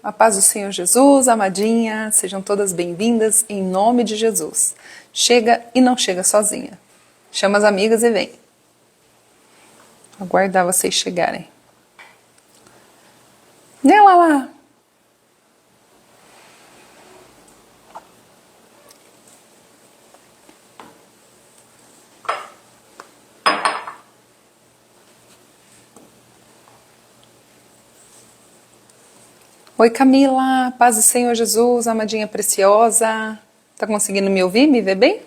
a paz do Senhor Jesus, amadinha, sejam todas bem-vindas em nome de Jesus. Chega e não chega sozinha. Chama as amigas e vem. Aguardar vocês chegarem. Nela lá. Oi Camila, paz do Senhor Jesus, amadinha preciosa. Tá conseguindo me ouvir, me ver bem?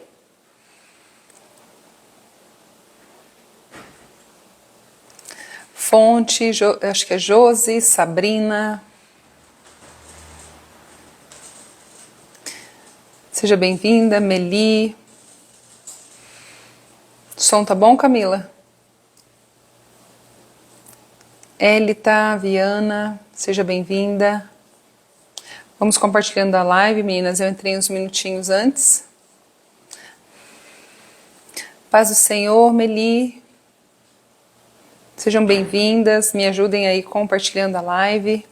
Fonte, acho que é Josi, Sabrina. Seja bem-vinda, Meli. Som tá bom, Camila? Elita, Viana, seja bem-vinda. Vamos compartilhando a live, meninas. Eu entrei uns minutinhos antes. Paz do Senhor, Meli. Sejam bem-vindas. Me ajudem aí compartilhando a live.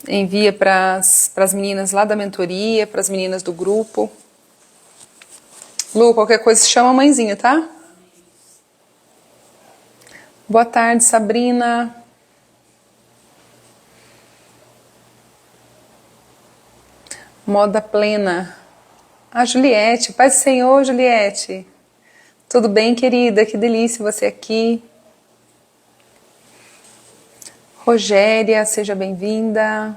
Envia para as meninas lá da mentoria, para as meninas do grupo. Lu, qualquer coisa chama a mãezinha, tá? Boa tarde, Sabrina. Moda plena. A Juliette. Paz do Senhor, Juliette. Tudo bem, querida? Que delícia você aqui. Rogéria, seja bem-vinda.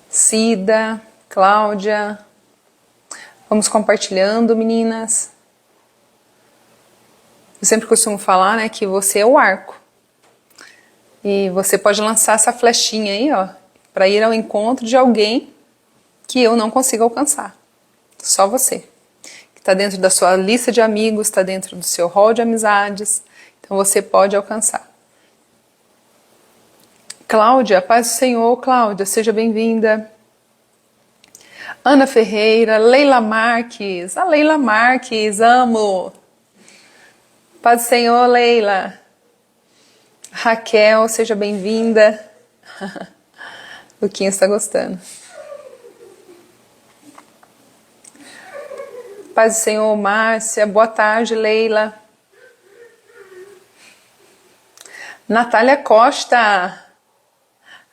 Cida, Cláudia. Vamos compartilhando, meninas. Eu sempre costumo falar, né, que você é o arco. E você pode lançar essa flechinha aí, ó, para ir ao encontro de alguém que eu não consigo alcançar. Só você. Que está dentro da sua lista de amigos, está dentro do seu hall de amizades. Então você pode alcançar. Cláudia, paz do Senhor, Cláudia, seja bem-vinda. Ana Ferreira, Leila Marques. A Leila Marques, amo. Paz do Senhor, Leila. Raquel, seja bem-vinda. Luquinha está gostando. Paz do Senhor, Márcia. Boa tarde, Leila. Natália Costa.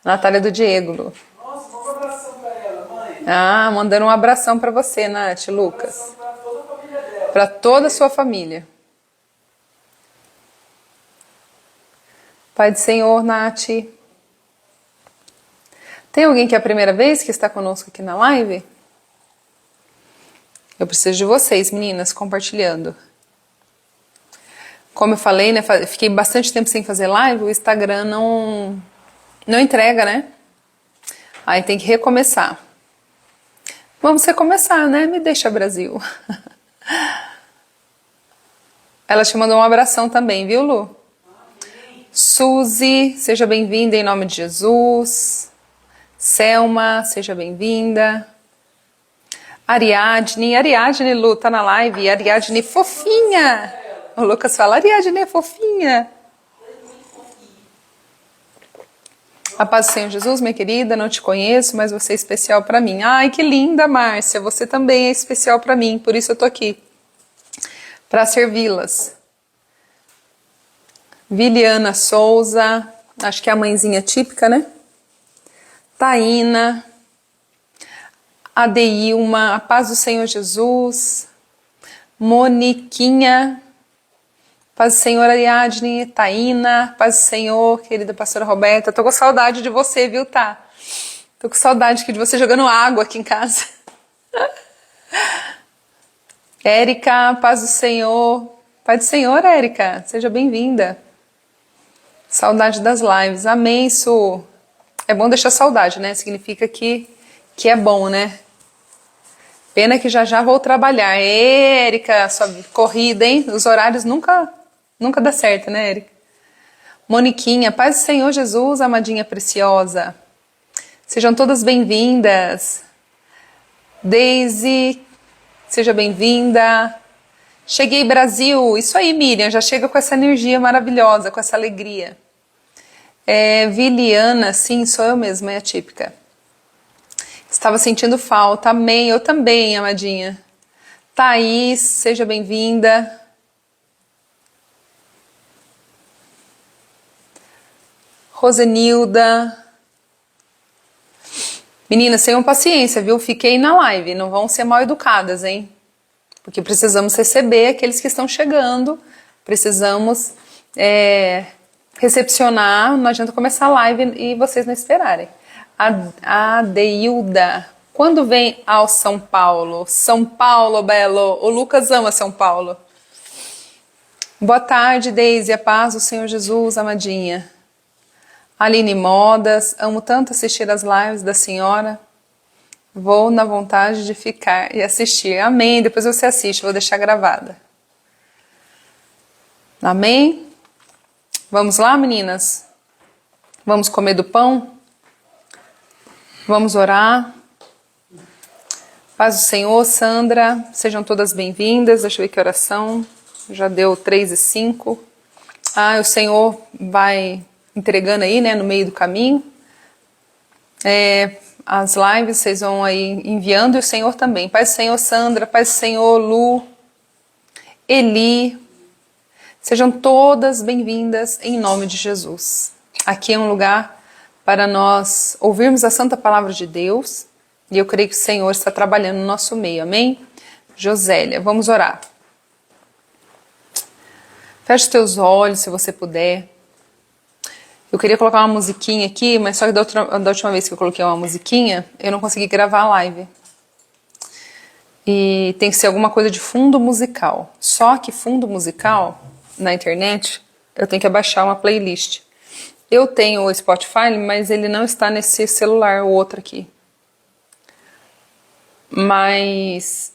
Natália do Diego, Lu. Nossa, manda um abração pra ela, mãe. Ah, mandando um abração para você, Nath, Lucas. Um abração pra toda a família dela. Para toda a sua família. Pai do Senhor, Nath. Tem alguém que é a primeira vez que está conosco aqui na live? Eu preciso de vocês, meninas, compartilhando. Como eu falei, né, fiquei bastante tempo sem fazer live, o Instagram não entrega, né? Aí tem que recomeçar. Vamos recomeçar, né? Me deixa, Brasil. Ela te mandou um abração também, viu, Lu? Suzy, seja bem-vinda em nome de Jesus. Selma, seja bem-vinda. Ariadne, Lu, tá na live. Ariadne fofinha. O Lucas fala, Ariadne é fofinha. A paz do Senhor Jesus, minha querida, não te conheço, mas você é especial para mim. Ai, que linda, Márcia, você também é especial para mim, por isso eu tô aqui, para servi-las. Viliana Souza, acho que é a mãezinha típica, né? Taína, Adeilma, a paz do Senhor Jesus, Moniquinha, paz do Senhor Ariadne, Taína, paz do Senhor, querida pastora Roberta, tô com saudade de você, viu, tá? Tô com saudade de você jogando água aqui em casa. Érica, paz do Senhor, paz do Senhor, Érica, seja bem-vinda. Saudade das lives, amém, Su. É bom deixar saudade, né? Significa que é bom, né? Pena que já vou trabalhar. Érica, sua corrida, hein? Os horários nunca dá certo, né, Érica? Moniquinha, paz do Senhor Jesus, amadinha preciosa. Sejam todas bem-vindas. Daisy, seja bem-vinda. Cheguei, Brasil! Isso aí, Miriam, já chega com essa energia maravilhosa, com essa alegria. Viliana, sim, sou eu mesma, é atípica. Estava sentindo falta, amém, eu também, amadinha. Thaís, seja bem-vinda. Rosenilda. Meninas, tenham paciência, viu? Fiquei na live, não vão ser mal educadas, hein? Porque precisamos receber aqueles que estão chegando, precisamos recepcionar, não adianta começar a live e vocês não esperarem. A Deilda, quando vem ao São Paulo? São Paulo, Belo, o Lucas ama São Paulo. Boa tarde, Deise, a paz do Senhor Jesus, amadinha. Aline Modas, amo tanto assistir as lives da senhora. Vou na vontade de ficar e assistir. Amém. Depois você assiste, vou deixar gravada. Amém? Vamos lá, meninas? Vamos comer do pão? Vamos orar? Paz do Senhor, Sandra. Sejam todas bem-vindas. Deixa eu ver que oração. Já deu 3:05. O Senhor vai entregando aí, né, no meio do caminho. As lives vocês vão aí enviando e o Senhor também. Paz do Senhor, Sandra. Paz do Senhor, Lu. Eli. Sejam todas bem-vindas em nome de Jesus. Aqui é um lugar para nós ouvirmos a santa palavra de Deus. E eu creio que o Senhor está trabalhando no nosso meio. Amém? Josélia, vamos orar. Feche os teus olhos, se você puder. Eu queria colocar uma musiquinha aqui, mas só que da última vez que eu coloquei uma musiquinha, eu não consegui gravar a live. E tem que ser alguma coisa de fundo musical. Só que fundo musical, na internet, eu tenho que abaixar uma playlist. Eu tenho o Spotify, mas ele não está nesse celular, o outro aqui. Mas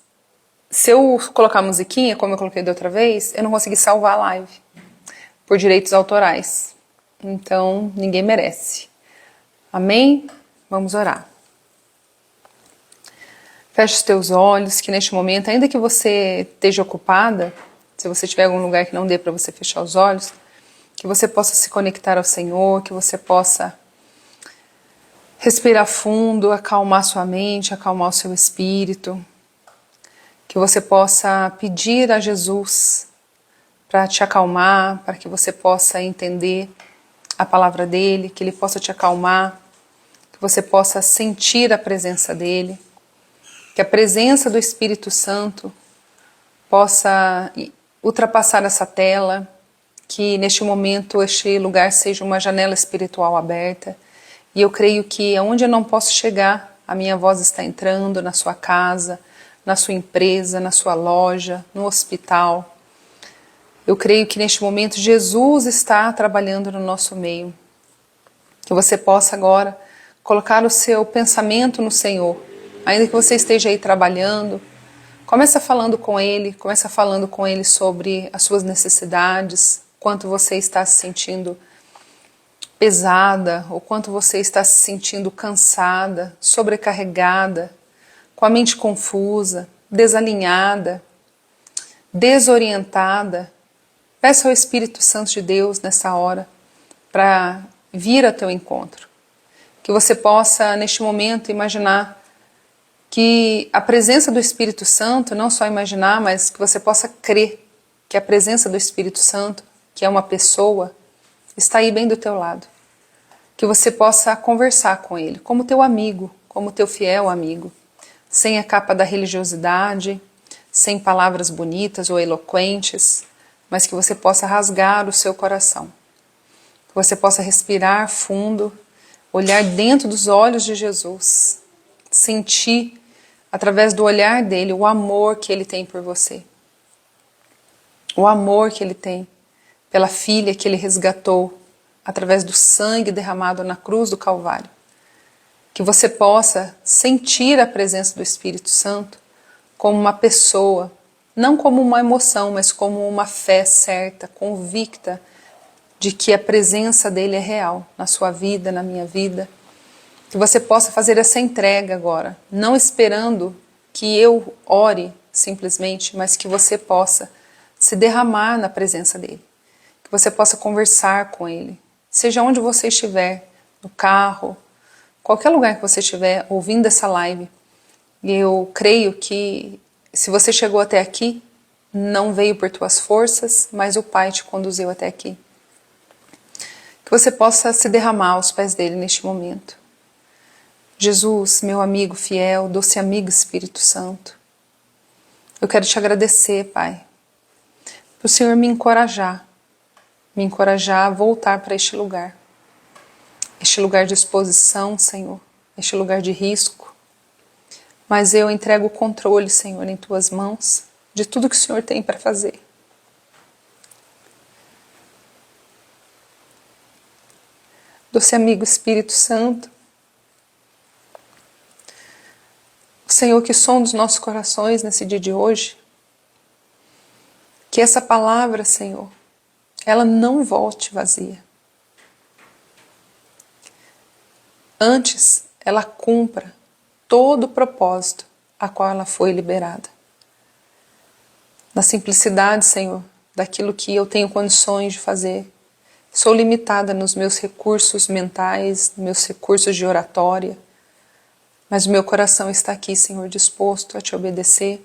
se eu colocar musiquinha, como eu coloquei da outra vez, eu não consegui salvar a live. Por direitos autorais. Então, ninguém merece. Amém? Vamos orar. Feche os teus olhos, que neste momento, ainda que você esteja ocupada, se você tiver algum lugar que não dê para você fechar os olhos, que você possa se conectar ao Senhor, que você possa respirar fundo, acalmar sua mente, acalmar o seu espírito, que você possa pedir a Jesus para te acalmar, para que você possa entender a palavra dele, que ele possa te acalmar, que você possa sentir a presença dele, que a presença do Espírito Santo possa ultrapassar essa tela, que neste momento este lugar seja uma janela espiritual aberta. E eu creio que aonde eu não posso chegar, a minha voz está entrando na sua casa, na sua empresa, na sua loja, no hospital. Eu creio que neste momento Jesus está trabalhando no nosso meio. Que você possa agora colocar o seu pensamento no Senhor. Ainda que você esteja aí trabalhando, começa falando com Ele sobre as suas necessidades, quanto você está se sentindo pesada, ou quanto você está se sentindo cansada, sobrecarregada, com a mente confusa, desalinhada, desorientada. Peça ao Espírito Santo de Deus nessa hora para vir a teu encontro. Que você possa, neste momento, imaginar que a presença do Espírito Santo, não só imaginar, mas que você possa crer que a presença do Espírito Santo, que é uma pessoa, está aí bem do teu lado. Que você possa conversar com ele, como teu amigo, como teu fiel amigo, sem a capa da religiosidade, sem palavras bonitas ou eloquentes, mas que você possa rasgar o seu coração. Que você possa respirar fundo, olhar dentro dos olhos de Jesus, sentir, através do olhar dele, o amor que ele tem por você. O amor que ele tem pela filha que ele resgatou através do sangue derramado na cruz do Calvário. Que você possa sentir a presença do Espírito Santo como uma pessoa, não como uma emoção, mas como uma fé certa, convicta de que a presença dele é real na sua vida, na minha vida. Que você possa fazer essa entrega agora, não esperando que eu ore simplesmente, mas que você possa se derramar na presença dele, que você possa conversar com ele, seja onde você estiver, no carro, qualquer lugar que você estiver ouvindo essa live. E eu creio que se você chegou até aqui, não veio por tuas forças, mas o Pai te conduziu até aqui. Que você possa se derramar aos pés dele neste momento. Jesus, meu amigo fiel, doce amigo Espírito Santo, eu quero te agradecer, Pai, por o Senhor me encorajar a voltar para este lugar de exposição, Senhor, este lugar de risco. Mas eu entrego o controle, Senhor, em Tuas mãos, de tudo que o Senhor tem para fazer. Doce amigo Espírito Santo, o Senhor que sonda os nossos corações nesse dia de hoje, que essa palavra, Senhor, ela não volte vazia. Antes, ela cumpra todo o propósito a qual ela foi liberada. Na simplicidade, Senhor, daquilo que eu tenho condições de fazer. Sou limitada nos meus recursos mentais, meus recursos de oratória, mas o meu coração está aqui, Senhor, disposto a te obedecer,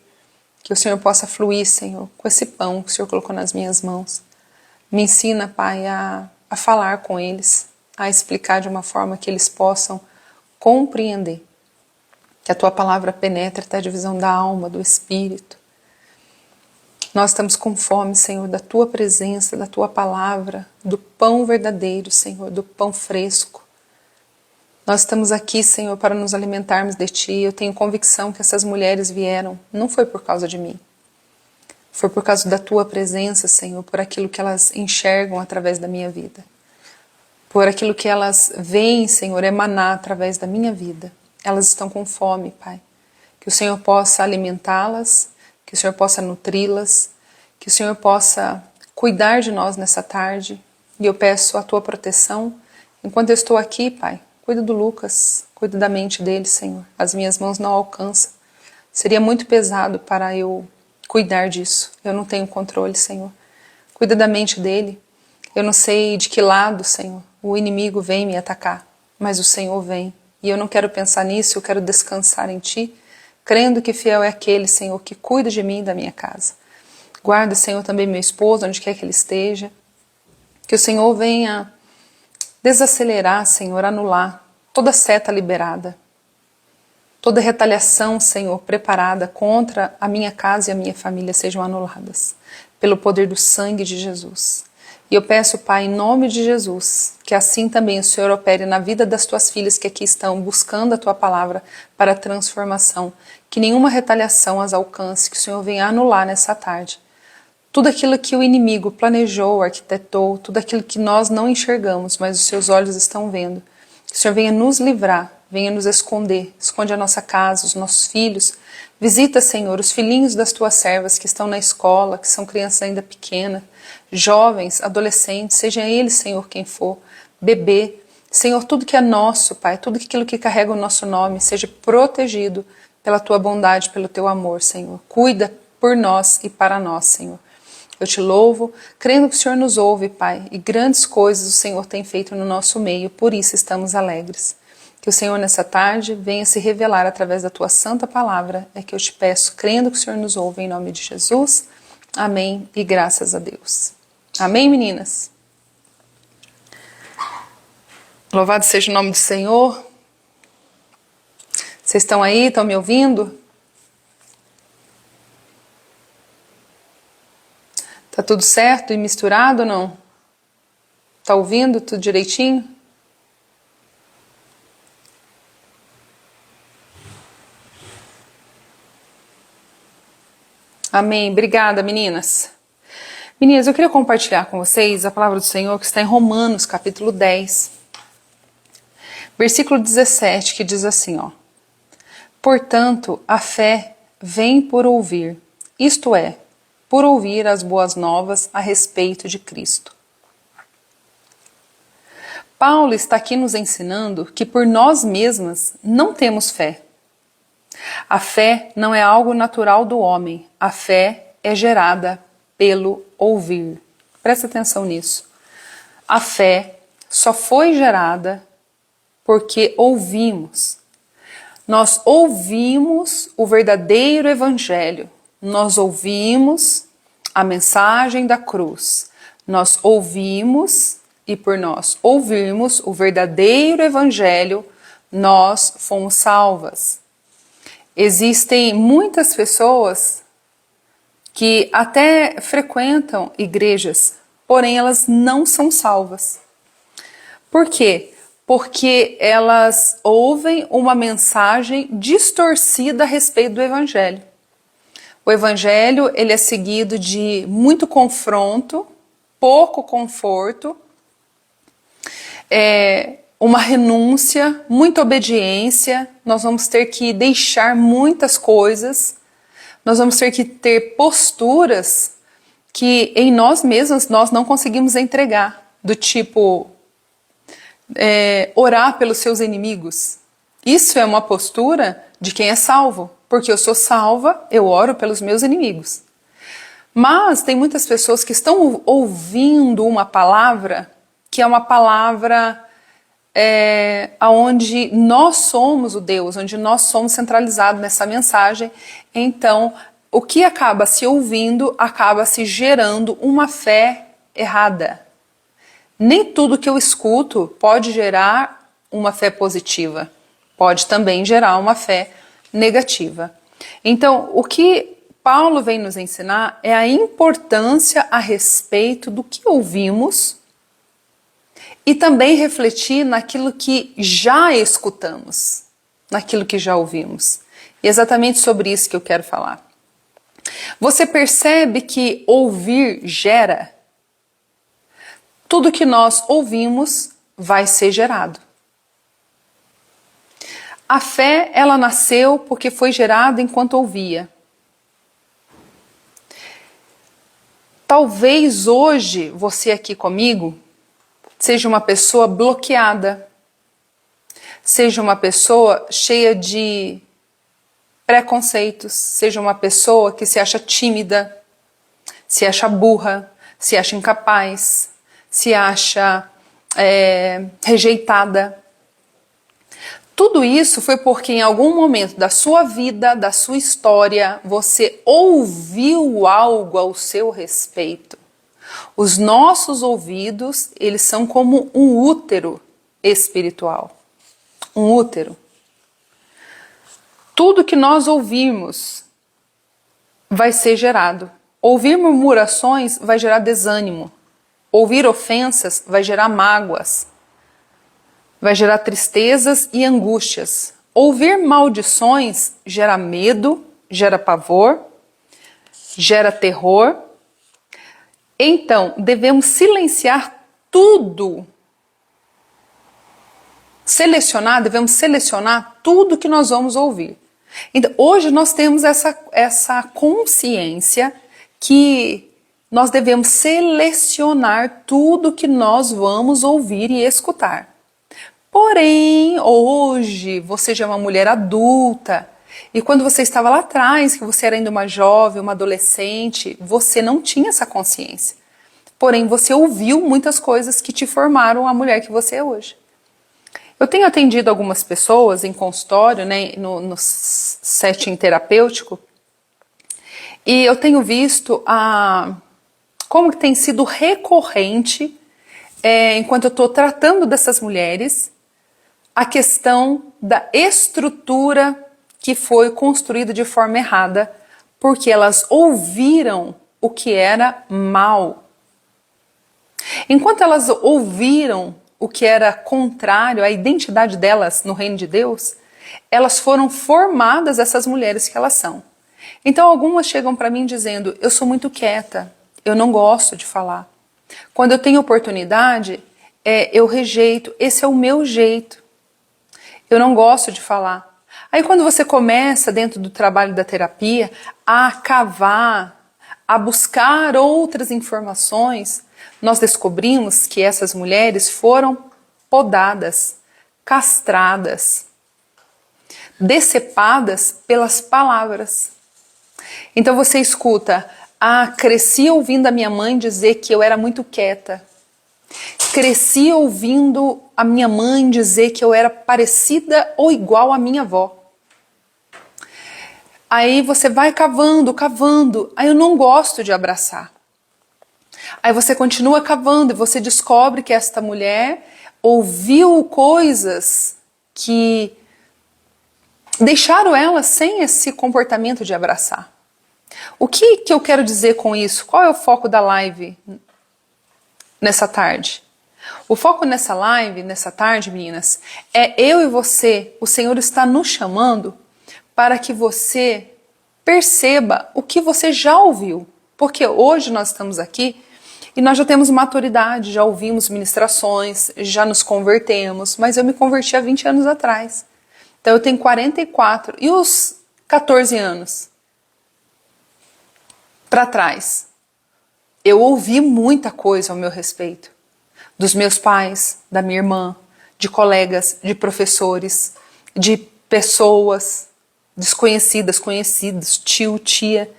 que o Senhor possa fluir, Senhor, com esse pão que o Senhor colocou nas minhas mãos. Me ensina, Pai, a falar com eles, a explicar de uma forma que eles possam compreender. Que a Tua palavra penetre até a divisão da alma, do espírito. Nós estamos com fome, Senhor, da Tua presença, da Tua palavra, do pão verdadeiro, Senhor, do pão fresco. Nós estamos aqui, Senhor, para nos alimentarmos de Ti. Eu tenho convicção que essas mulheres vieram, não foi por causa de mim. Foi por causa da Tua presença, Senhor, por aquilo que elas enxergam através da minha vida. Por aquilo que elas veem, Senhor, emanar através da minha vida. Elas estão com fome, Pai. Que o Senhor possa alimentá-las, que o Senhor possa nutri-las, que o Senhor possa cuidar de nós nessa tarde. E eu peço a Tua proteção. Enquanto eu estou aqui, Pai, cuida do Lucas, cuida da mente dele, Senhor. As minhas mãos não alcançam. Seria muito pesado para eu cuidar disso. Eu não tenho controle, Senhor. Cuida da mente dele. Eu não sei de que lado, Senhor, o inimigo vem me atacar, mas o Senhor vem. E eu não quero pensar nisso, eu quero descansar em Ti, crendo que fiel é aquele, Senhor, que cuida de mim e da minha casa. Guarda, Senhor, também meu esposo, onde quer que ele esteja. Que o Senhor venha desacelerar, Senhor, anular toda seta liberada. Toda retaliação, Senhor, preparada contra a minha casa e a minha família sejam anuladas. Pelo poder do sangue de Jesus. E eu peço, Pai, em nome de Jesus, que assim também o Senhor opere na vida das Tuas filhas que aqui estão buscando a Tua palavra para a transformação. Que nenhuma retaliação as alcance, que o Senhor venha anular nessa tarde. Tudo aquilo que o inimigo planejou, arquitetou, tudo aquilo que nós não enxergamos, mas os Seus olhos estão vendo. Que o Senhor venha nos livrar, venha nos esconder, esconde a nossa casa, os nossos filhos. Visita, Senhor, os filhinhos das Tuas servas que estão na escola, que são crianças ainda pequenas, jovens, adolescentes, seja eles, Senhor, quem for, bebê. Senhor, tudo que é nosso, Pai, tudo aquilo que carrega o nosso nome, seja protegido pela Tua bondade, pelo Teu amor, Senhor. Cuida por nós e para nós, Senhor. Eu Te louvo, crendo que o Senhor nos ouve, Pai, e grandes coisas o Senhor tem feito no nosso meio, por isso estamos alegres. Que o Senhor nessa tarde venha se revelar através da Tua santa palavra, é que eu Te peço, crendo que o Senhor nos ouve, em nome de Jesus. Amém e graças a Deus. Amém, meninas? Louvado seja o nome do Senhor. Vocês estão aí? Estão me ouvindo? Tá tudo certo e misturado ou não? Tá ouvindo tudo direitinho? Amém. Obrigada, meninas. Meninas, eu queria compartilhar com vocês a palavra do Senhor que está em Romanos, capítulo 10, versículo 17, que diz assim, ó. Portanto, a fé vem por ouvir, isto é, por ouvir as boas novas a respeito de Cristo. Paulo está aqui nos ensinando que por nós mesmas não temos fé. A fé não é algo natural do homem, a fé é gerada pelo ouvir. Presta atenção nisso. A fé só foi gerada porque ouvimos. Nós ouvimos o verdadeiro evangelho. Nós ouvimos a mensagem da cruz. Nós ouvimos, e por nós ouvirmos o verdadeiro evangelho, nós fomos salvas. Existem muitas pessoas que até frequentam igrejas, porém elas não são salvas. Por quê? Porque elas ouvem uma mensagem distorcida a respeito do evangelho. O evangelho, ele é seguido de muito confronto, pouco conforto, uma renúncia, muita obediência. Nós vamos ter que deixar muitas coisas, nós vamos ter que ter posturas que em nós mesmos nós não conseguimos entregar, do tipo orar pelos seus inimigos. Isso é uma postura de quem é salvo, porque eu sou salva, eu oro pelos meus inimigos. Mas tem muitas pessoas que estão ouvindo uma palavra que é uma palavra onde nós somos o Deus, onde nós somos centralizados nessa mensagem. Então, o que acaba se ouvindo, acaba se gerando uma fé errada. Nem tudo que eu escuto pode gerar uma fé positiva. Pode também gerar uma fé negativa. Então, o que Paulo vem nos ensinar é a importância a respeito do que ouvimos e também refletir naquilo que já escutamos, naquilo que já ouvimos. E é exatamente sobre isso que eu quero falar. Você percebe que ouvir gera? Tudo que nós ouvimos vai ser gerado. A fé, ela nasceu porque foi gerada enquanto ouvia. Talvez hoje, você aqui comigo, seja uma pessoa bloqueada, seja uma pessoa cheia de preconceitos, seja uma pessoa que se acha tímida, se acha burra, se acha incapaz, se acha rejeitada. Tudo isso foi porque em algum momento da sua vida, da sua história, você ouviu algo ao seu respeito. Os nossos ouvidos, eles são como um útero espiritual. Um útero. Tudo que nós ouvirmos vai ser gerado. Ouvir murmurações vai gerar desânimo. Ouvir ofensas vai gerar mágoas. Vai gerar tristezas e angústias. Ouvir maldições gera medo, gera pavor, gera terror. Então, devemos silenciar tudo. Devemos selecionar tudo que nós vamos ouvir. Então, hoje nós temos essa consciência que nós devemos selecionar tudo que nós vamos ouvir e escutar. Porém, hoje você já é uma mulher adulta e quando você estava lá atrás, que você era ainda uma jovem, uma adolescente, você não tinha essa consciência. Porém, você ouviu muitas coisas que te formaram a mulher que você é hoje. Eu tenho atendido algumas pessoas em consultório, né, no setting terapêutico, e eu tenho visto como que tem sido recorrente, enquanto eu estou tratando dessas mulheres, a questão da estrutura que foi construída de forma errada, porque elas ouviram o que era mal. Enquanto elas ouviram o que era contrário à identidade delas no reino de Deus, elas foram formadas essas mulheres que elas são. Então algumas chegam para mim dizendo, eu sou muito quieta, eu não gosto de falar. Quando eu tenho oportunidade, eu rejeito, esse é o meu jeito. Eu não gosto de falar. Aí quando você começa dentro do trabalho da terapia a cavar, a buscar outras informações, nós descobrimos que essas mulheres foram podadas, castradas, decepadas pelas palavras. Então você escuta, Ah, cresci ouvindo a minha mãe dizer que eu era muito quieta. Cresci ouvindo a minha mãe dizer que eu era parecida ou igual à minha avó. Aí você vai cavando, cavando. Aí eu não gosto de abraçar. Aí você continua cavando e você descobre que esta mulher ouviu coisas que deixaram ela sem esse comportamento de abraçar. O que eu quero dizer com isso? Qual é o foco da live nessa tarde? O foco nessa live, nessa tarde, meninas, é eu e você. O Senhor está nos chamando para que você perceba o que você já ouviu. Porque hoje nós estamos aqui e nós já temos maturidade, já ouvimos ministrações, já nos convertemos, mas eu me converti há 20 anos atrás. Então eu tenho 44. E os 14 anos para trás? Eu ouvi muita coisa ao meu respeito. Dos meus pais, da minha irmã, de colegas, de professores, de pessoas desconhecidas, conhecidos, tio, tia.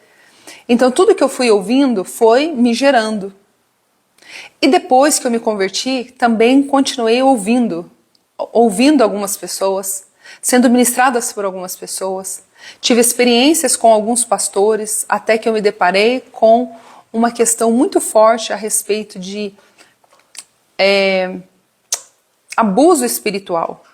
Então tudo que eu fui ouvindo foi me gerando. E depois que eu me converti, também continuei ouvindo algumas pessoas, sendo ministradas por algumas pessoas. Tive experiências com alguns pastores, até que eu me deparei com uma questão muito forte a respeito de abuso espiritual,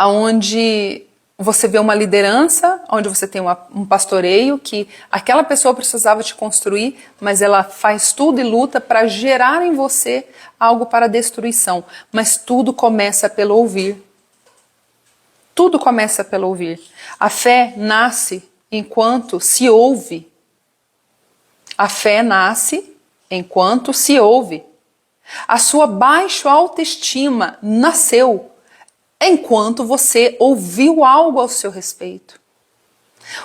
onde você vê uma liderança, onde você tem um pastoreio que aquela pessoa precisava te construir, mas ela faz tudo e luta para gerar em você algo para destruição. Mas tudo começa pelo ouvir. Tudo começa pelo ouvir. A fé nasce enquanto se ouve. A fé nasce enquanto se ouve. A sua baixa autoestima nasceu enquanto você ouviu algo ao seu respeito.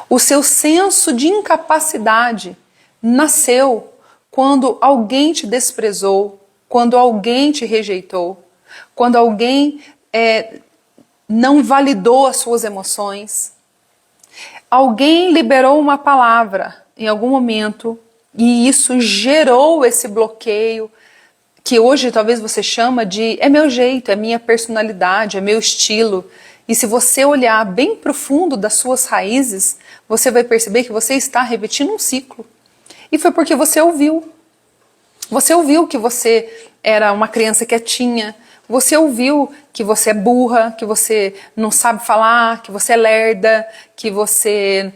O seu senso de incapacidade nasceu quando alguém te desprezou, quando alguém te rejeitou, quando alguém não validou as suas emoções. Alguém liberou uma palavra em algum momento e isso gerou esse bloqueio, que hoje talvez você chama de é meu jeito, é minha personalidade, é meu estilo. E se você olhar bem profundo das suas raízes, você vai perceber que você está repetindo um ciclo. E foi porque você ouviu. Você ouviu que você era uma criança quietinha, você ouviu que você é burra, que você não sabe falar, que você é lerda, que você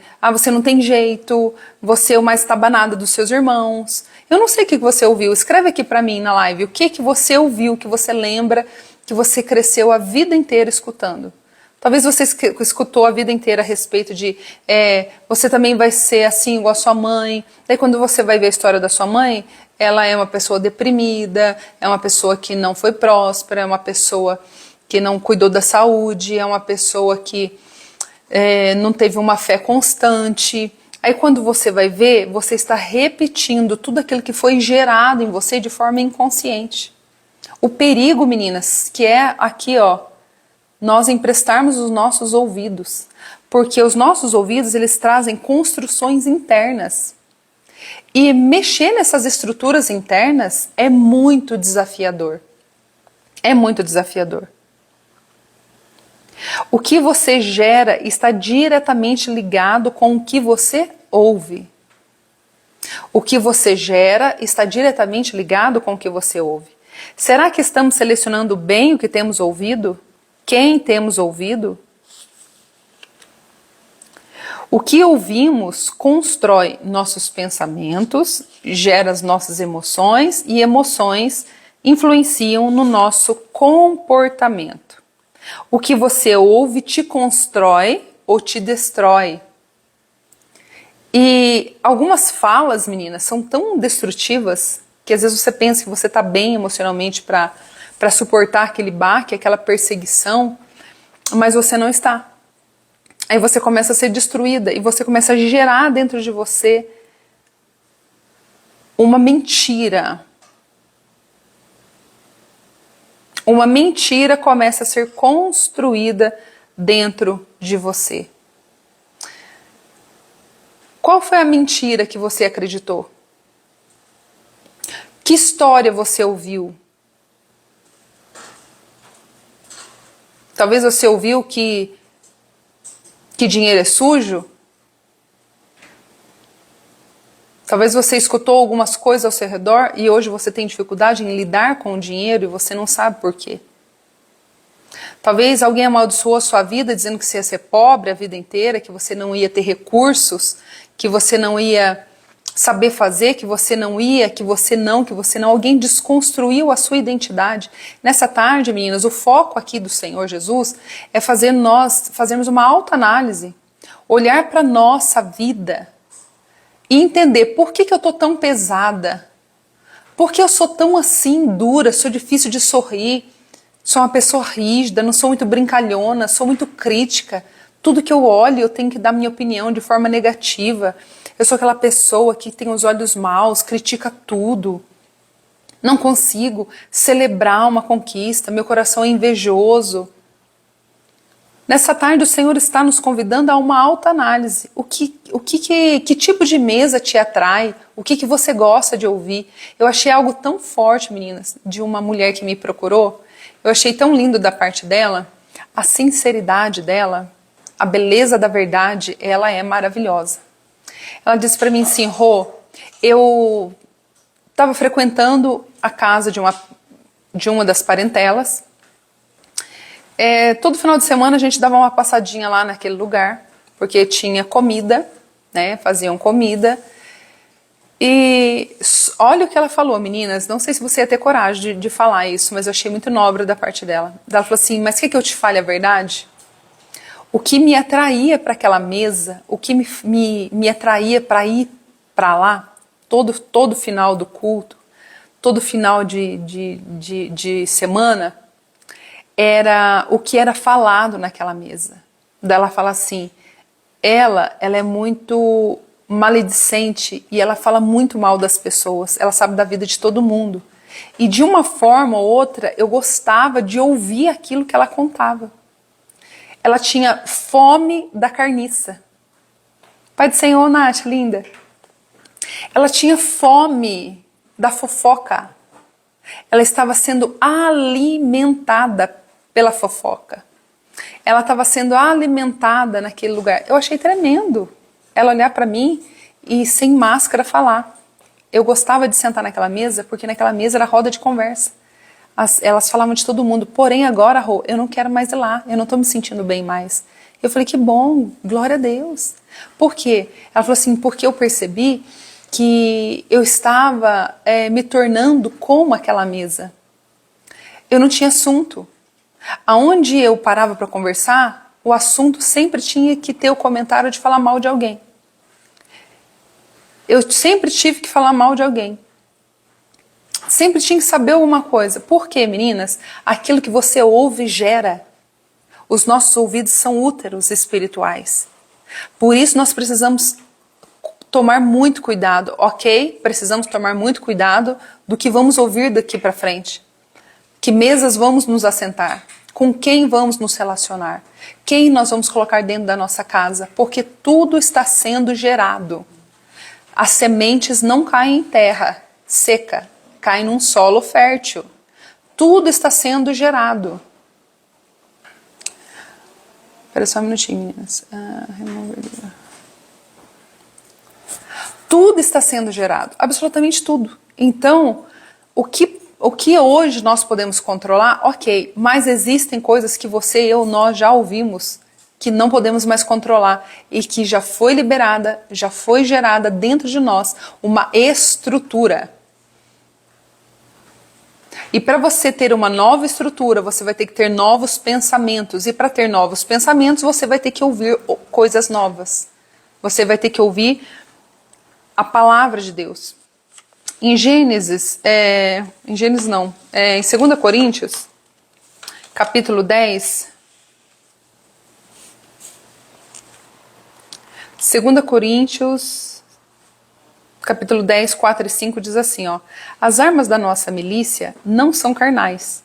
não tem jeito, você é o mais estabanado dos seus irmãos. Eu não sei o que você ouviu, escreve aqui pra mim na live o que você ouviu, que você lembra, que você cresceu a vida inteira escutando. Talvez você escutou a vida inteira a respeito de você também vai ser assim igual a sua mãe. Daí quando você vai ver a história da sua mãe, ela é uma pessoa deprimida, é uma pessoa que não foi próspera, é uma pessoa que não cuidou da saúde, é uma pessoa que não teve uma fé constante. Aí quando você vai ver, você está repetindo tudo aquilo que foi gerado em você de forma inconsciente. O perigo, meninas, que é aqui, nós emprestarmos os nossos ouvidos. Porque os nossos ouvidos, eles trazem construções internas. E mexer nessas estruturas internas é muito desafiador. É muito desafiador. O que você gera está diretamente ligado com o que você ouve. O que você gera está diretamente ligado com o que você ouve. Será que estamos selecionando bem o que temos ouvido? Quem temos ouvido? O que ouvimos constrói nossos pensamentos, gera as nossas emoções e emoções influenciam no nosso comportamento. O que você ouve te constrói ou te destrói. E algumas falas, meninas, são tão destrutivas que às vezes você pensa que você está bem emocionalmente para suportar aquele baque, aquela perseguição, mas você não está. Aí você começa a ser destruída e você começa a gerar dentro de você uma mentira. Uma mentira começa a ser construída dentro de você. Qual foi a mentira que você acreditou? Que história você ouviu? Talvez você ouviu que dinheiro é sujo? Talvez você escutou algumas coisas ao seu redor e hoje você tem dificuldade em lidar com o dinheiro e você não sabe por quê. Talvez alguém amaldiçoou a sua vida dizendo que você ia ser pobre a vida inteira, que você não ia ter recursos, que você não ia saber fazer, que você não ia, que você não. Alguém desconstruiu a sua identidade. Nessa tarde, meninas, o foco aqui do Senhor Jesus é fazer nós fazermos uma autoanálise, olhar para a nossa vida e entender por que eu estou tão pesada, por que eu sou tão assim dura, sou difícil de sorrir, sou uma pessoa rígida, não sou muito brincalhona, sou muito crítica. Tudo que eu olho eu tenho que dar minha opinião de forma negativa. Eu sou aquela pessoa que tem os olhos maus, critica tudo. Não consigo celebrar uma conquista, meu coração é invejoso. Nessa tarde o Senhor está nos convidando a uma autoanálise. Que tipo de mesa te atrai? O que você gosta de ouvir? Eu achei algo tão forte, meninas, de uma mulher que me procurou. Eu achei tão lindo da parte dela, a sinceridade dela, a beleza da verdade, ela é maravilhosa. Ela disse para mim assim, Rô, eu estava frequentando a casa de uma das parentelas. Todo final de semana a gente dava uma passadinha lá naquele lugar, porque tinha comida, né? Faziam comida. E olha o que ela falou, meninas, não sei se você ia ter coragem de falar isso, mas eu achei muito nobre da parte dela. Ela falou assim, mas quer que eu te fale a verdade? O que me atraía para aquela mesa, o que me atraía para ir para lá, todo final do culto, todo final de semana, era o que era falado naquela mesa. Daí ela fala assim, ela é muito maledicente e ela fala muito mal das pessoas, ela sabe da vida de todo mundo. E de uma forma ou outra, eu gostava de ouvir aquilo que ela contava. Ela tinha fome da carniça. Pai do Senhor, Nath, linda. Ela tinha fome da fofoca. Ela estava sendo alimentada pela fofoca. Ela estava sendo alimentada naquele lugar. Eu achei tremendo ela olhar para mim e sem máscara falar. Eu gostava de sentar naquela mesa porque naquela mesa era roda de conversa. Elas falavam de todo mundo. Porém agora, Rô, eu não quero mais ir lá. Eu não estou me sentindo bem mais. Eu falei, que bom, glória a Deus. Por quê? Ela falou assim, porque eu percebi que eu estava me tornando como aquela mesa. Eu não tinha assunto. Aonde eu parava para conversar, o assunto sempre tinha que ter o comentário de falar mal de alguém. Eu sempre tive que falar mal de alguém. Sempre tinha que saber alguma coisa. Por quê, meninas? Aquilo que você ouve gera. Os nossos ouvidos são úteros espirituais. Por isso nós precisamos tomar muito cuidado, ok? Precisamos tomar muito cuidado do que vamos ouvir daqui para frente. Que mesas vamos nos assentar? Com quem vamos nos relacionar? Quem nós vamos colocar dentro da nossa casa? Porque tudo está sendo gerado. As sementes não caem em terra seca, caem num solo fértil. Tudo está sendo gerado. Espera só um minutinho, meninas. Tudo está sendo gerado, absolutamente tudo. Então, o que hoje nós podemos controlar, ok, mas existem coisas que você, eu, nós já ouvimos que não podemos mais controlar e que já foi liberada, já foi gerada dentro de nós uma estrutura. E para você ter uma nova estrutura, você vai ter que ter novos pensamentos. E para ter novos pensamentos, você vai ter que ouvir coisas novas. Você vai ter que ouvir a palavra de Deus. Em Gênesis, em 2 Coríntios, capítulo 10, 2 Coríntios, capítulo 10, 4 e 5 diz assim, ó, as armas da nossa milícia não são carnais,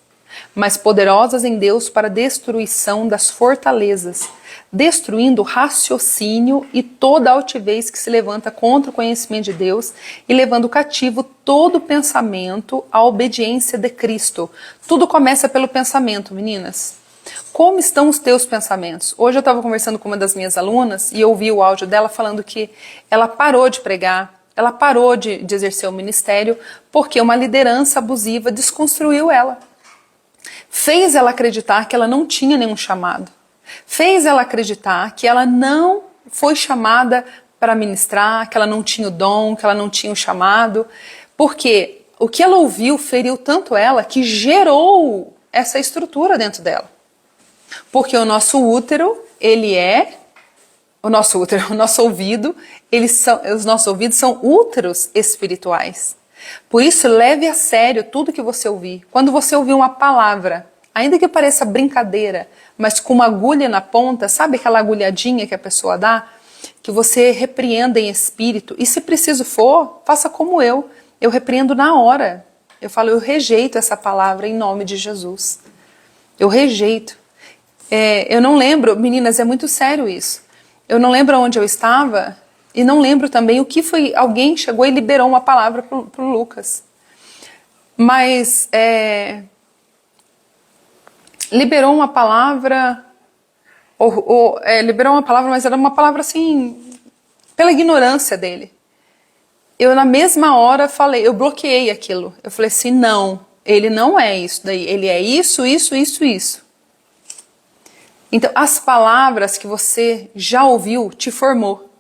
mas poderosas em Deus para a destruição das fortalezas, destruindo o raciocínio e toda altivez que se levanta contra o conhecimento de Deus e levando cativo todo pensamento à obediência de Cristo. Tudo começa pelo pensamento, meninas. Como estão os teus pensamentos? Hoje eu estava conversando com uma das minhas alunas e eu ouvi o áudio dela falando que ela parou de pregar, ela parou de exercer o ministério porque uma liderança abusiva desconstruiu ela. Fez ela acreditar que ela não tinha nenhum chamado. Fez ela acreditar que ela não foi chamada para ministrar, que ela não tinha o dom, que ela não tinha o chamado. Porque o que ela ouviu feriu tanto ela que gerou essa estrutura dentro dela. Porque o nosso útero, o nosso ouvido, os nossos ouvidos são úteros espirituais. Por isso, leve a sério tudo que você ouvir. Quando você ouvir uma palavra, ainda que pareça brincadeira, mas com uma agulha na ponta, sabe aquela agulhadinha que a pessoa dá? Que você repreenda em espírito. E se preciso for, faça como eu. Eu repreendo na hora. Eu falo, eu rejeito essa palavra em nome de Jesus. Eu rejeito. Eu não lembro, meninas, é muito sério isso. Eu não lembro onde eu estava e não lembro também o que foi. Alguém chegou e liberou uma palavra para o Lucas. Mas liberou uma palavra, liberou uma palavra, mas era uma palavra assim, pela ignorância dele. Eu na mesma hora falei, eu bloqueei aquilo. Eu falei assim, não, ele não é isso daí, ele é isso, isso, isso, isso. Então, as palavras que você já ouviu te formou.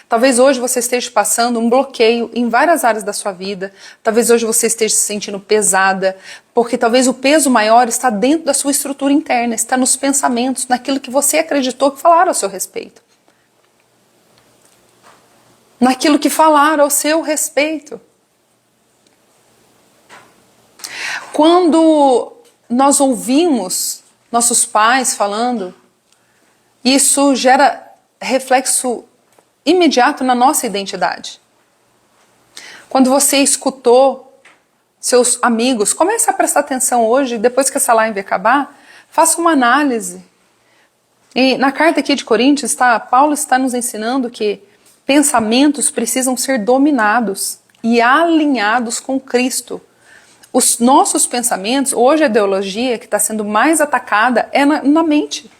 Talvez hoje você esteja passando um bloqueio em várias áreas da sua vida. Talvez hoje você esteja se sentindo pesada, porque talvez o peso maior está dentro da sua estrutura interna, está nos pensamentos, naquilo que você acreditou que falaram ao seu respeito. Naquilo que falaram ao seu respeito. Quando nós ouvimos nossos pais falando, isso gera reflexo imediato na nossa identidade. Quando você escutou seus amigos, comece a prestar atenção hoje, depois que essa live acabar, faça uma análise. E na carta aqui de Coríntios, Paulo está nos ensinando que pensamentos precisam ser dominados e alinhados com Cristo. Os nossos pensamentos, hoje a ideologia que está sendo mais atacada é na mente.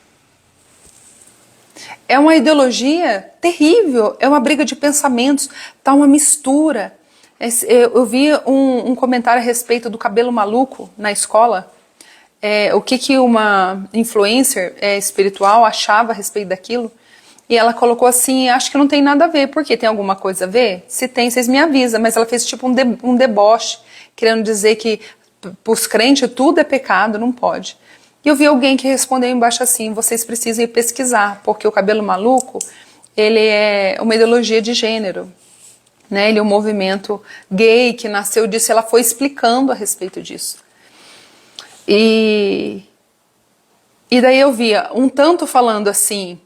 É uma ideologia terrível, é uma briga de pensamentos, está uma mistura. Eu vi um comentário a respeito do cabelo maluco na escola, o que uma influencer espiritual achava a respeito daquilo, e ela colocou assim, acho que não tem nada a ver, porque tem alguma coisa a ver? Se tem, vocês me avisam, mas ela fez tipo um deboche, querendo dizer que para os crentes tudo é pecado, não pode. E eu vi alguém que respondeu embaixo assim, vocês precisam ir pesquisar, porque o cabelo maluco, ele é uma ideologia de gênero, né? Ele é um movimento gay que nasceu disso, ela foi explicando a respeito disso. E daí eu via um tanto falando assim,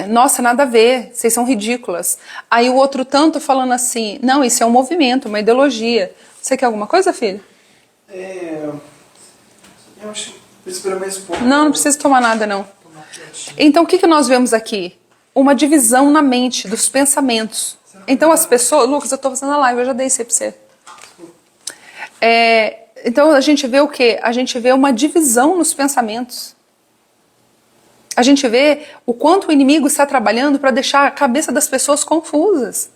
nossa, nada a ver, vocês são ridículas. Aí o outro tanto falando assim, não, isso é um movimento, uma ideologia. Você quer alguma coisa, filho? Eu acho que esperar mais um pouco. Não precisa tomar nada, não. Então, o que nós vemos aqui? Uma divisão na mente dos pensamentos. Então, as pessoas... Lucas, eu estou fazendo a live, eu já dei isso aí para você. Então, a gente vê o quê? A gente vê uma divisão nos pensamentos. A gente vê o quanto o inimigo está trabalhando para deixar a cabeça das pessoas confusas.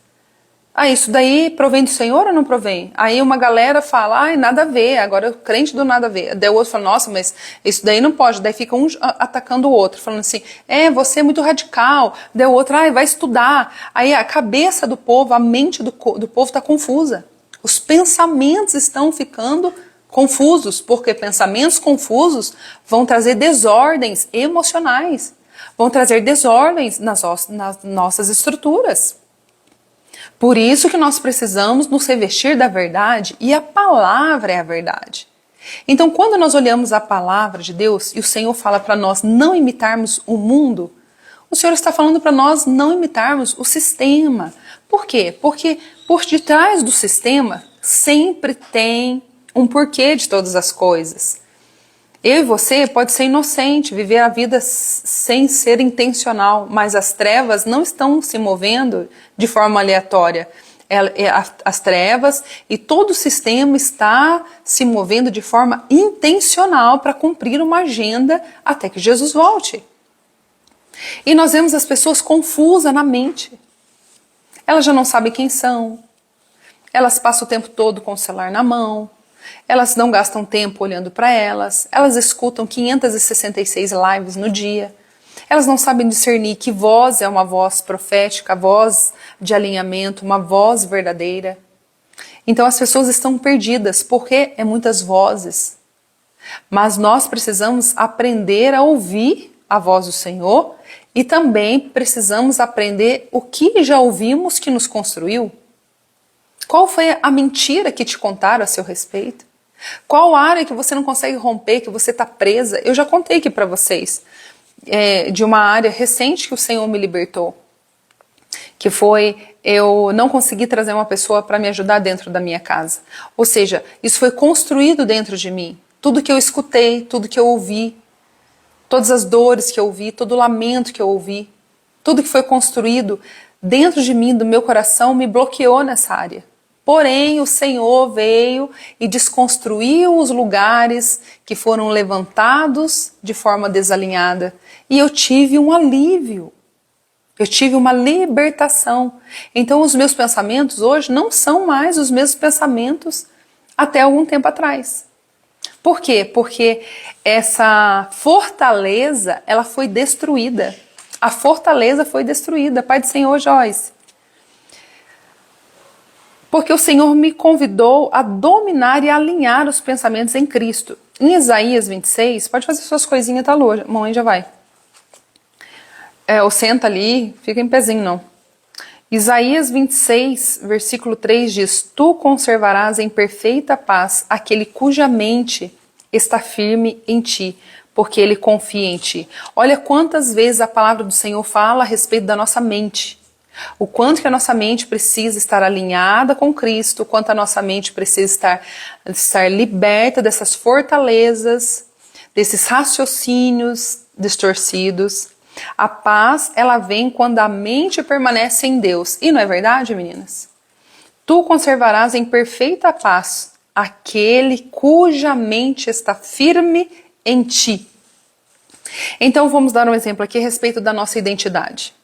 Isso daí provém do Senhor ou não provém? Aí uma galera fala, nada a ver, agora o crente do nada a ver. Daí o outro fala, nossa, mas isso daí não pode. Daí fica um atacando o outro, falando assim, você é muito radical. Daí o outro, vai estudar. Aí a cabeça do povo, a mente do povo está confusa. Os pensamentos estão ficando confusos, porque pensamentos confusos vão trazer desordens emocionais, vão trazer desordens nas nossas estruturas. Por isso que nós precisamos nos revestir da verdade, e a palavra é a verdade. Então, quando nós olhamos a palavra de Deus e o Senhor fala para nós não imitarmos o mundo, o Senhor está falando para nós não imitarmos o sistema. Por quê? Porque por detrás do sistema sempre tem um porquê de todas as coisas. Eu e você pode ser inocente, viver a vida sem ser intencional, mas as trevas não estão se movendo de forma aleatória. As trevas e todo o sistema está se movendo de forma intencional para cumprir uma agenda até que Jesus volte. E nós vemos as pessoas confusas na mente. Elas já não sabem quem são, elas passam o tempo todo com o celular na mão, elas não gastam tempo olhando para elas escutam 566 lives no dia, elas não sabem discernir que voz é uma voz profética, voz de alinhamento, uma voz verdadeira. Então as pessoas estão perdidas porque é muitas vozes. Mas nós precisamos aprender a ouvir a voz do Senhor e também precisamos aprender o que já ouvimos que nos construiu. Qual foi a mentira que te contaram a seu respeito? Qual área que você não consegue romper, que você está presa? Eu já contei aqui para vocês de uma área recente que o Senhor me libertou. Que foi, eu não consegui trazer uma pessoa para me ajudar dentro da minha casa. Ou seja, isso foi construído dentro de mim. Tudo que eu escutei, tudo que eu ouvi, todas as dores que eu ouvi, todo o lamento que eu ouvi, tudo que foi construído dentro de mim, do meu coração, me bloqueou nessa área. Porém, o Senhor veio e desconstruiu os lugares que foram levantados de forma desalinhada. E eu tive um alívio. Eu tive uma libertação. Então, os meus pensamentos hoje não são mais os mesmos pensamentos até algum tempo atrás. Por quê? Porque essa fortaleza, ela foi destruída. A fortaleza foi destruída. Pai do Senhor, Joyce. Porque o Senhor me convidou a dominar e alinhar os pensamentos em Cristo. Em Isaías 26, pode fazer suas coisinhas, tá, Lu? A mãe já vai. Ou senta ali, fica em pezinho, não. Isaías 26, versículo 3 diz: Tu conservarás em perfeita paz aquele cuja mente está firme em ti, porque ele confia em ti. Olha quantas vezes a palavra do Senhor fala a respeito da nossa mente. O quanto que a nossa mente precisa estar alinhada com Cristo, o quanto a nossa mente precisa estar liberta dessas fortalezas, desses raciocínios distorcidos. A paz, ela vem quando a mente permanece em Deus. E não é verdade, meninas? Tu conservarás em perfeita paz aquele cuja mente está firme em ti. Então vamos dar um exemplo aqui a respeito da nossa identidade.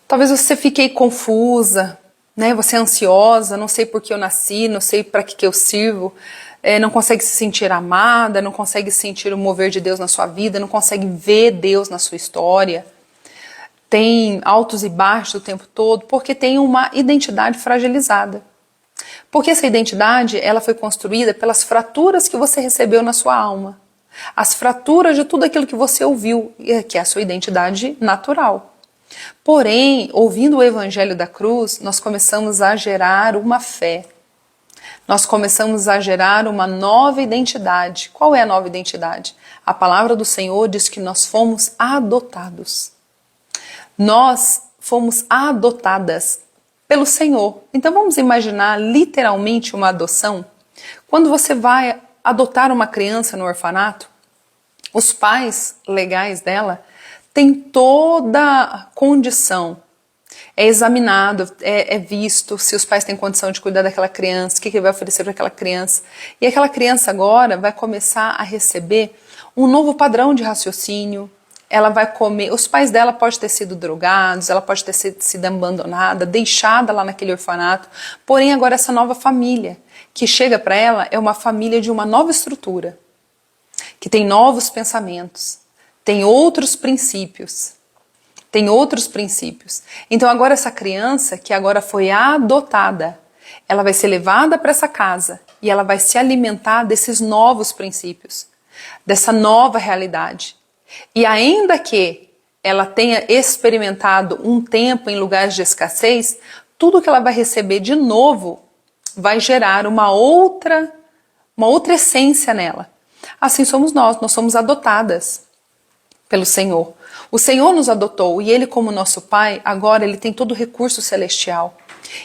Talvez você fique confusa, né? Você é ansiosa, não sei por que eu nasci, não sei para que eu sirvo, não consegue se sentir amada, não consegue sentir o mover de Deus na sua vida, não consegue ver Deus na sua história. Tem altos e baixos o tempo todo, porque tem uma identidade fragilizada. Porque essa identidade, ela foi construída pelas fraturas que você recebeu na sua alma. As fraturas de tudo aquilo que você ouviu, que é a sua identidade natural. Porém, ouvindo o Evangelho da Cruz, nós começamos a gerar uma fé. Nós começamos a gerar uma nova identidade. Qual é a nova identidade? A palavra do Senhor diz que nós fomos adotados. Nós fomos adotadas pelo Senhor. Então vamos imaginar literalmente uma adoção. Quando você vai adotar uma criança no orfanato, os pais legais dela têm toda a condição. É examinado, é visto se os pais têm condição de cuidar daquela criança, o que ele vai oferecer para aquela criança. E aquela criança agora vai começar a receber um novo padrão de raciocínio. Ela vai comer, os pais dela podem ter sido drogados, ela pode ter sido abandonada, deixada lá naquele orfanato. Porém agora essa nova família que chega para ela é uma família de uma nova estrutura, que tem novos pensamentos, tem outros princípios. Tem outros princípios. Então agora essa criança que agora foi adotada, ela vai ser levada para essa casa e ela vai se alimentar desses novos princípios, dessa nova realidade. E ainda que ela tenha experimentado um tempo em lugares de escassez, tudo que ela vai receber de novo vai gerar uma outra essência nela. Assim somos nós somos adotadas pelo Senhor. O Senhor nos adotou e Ele, como nosso Pai, agora Ele tem todo o recurso celestial.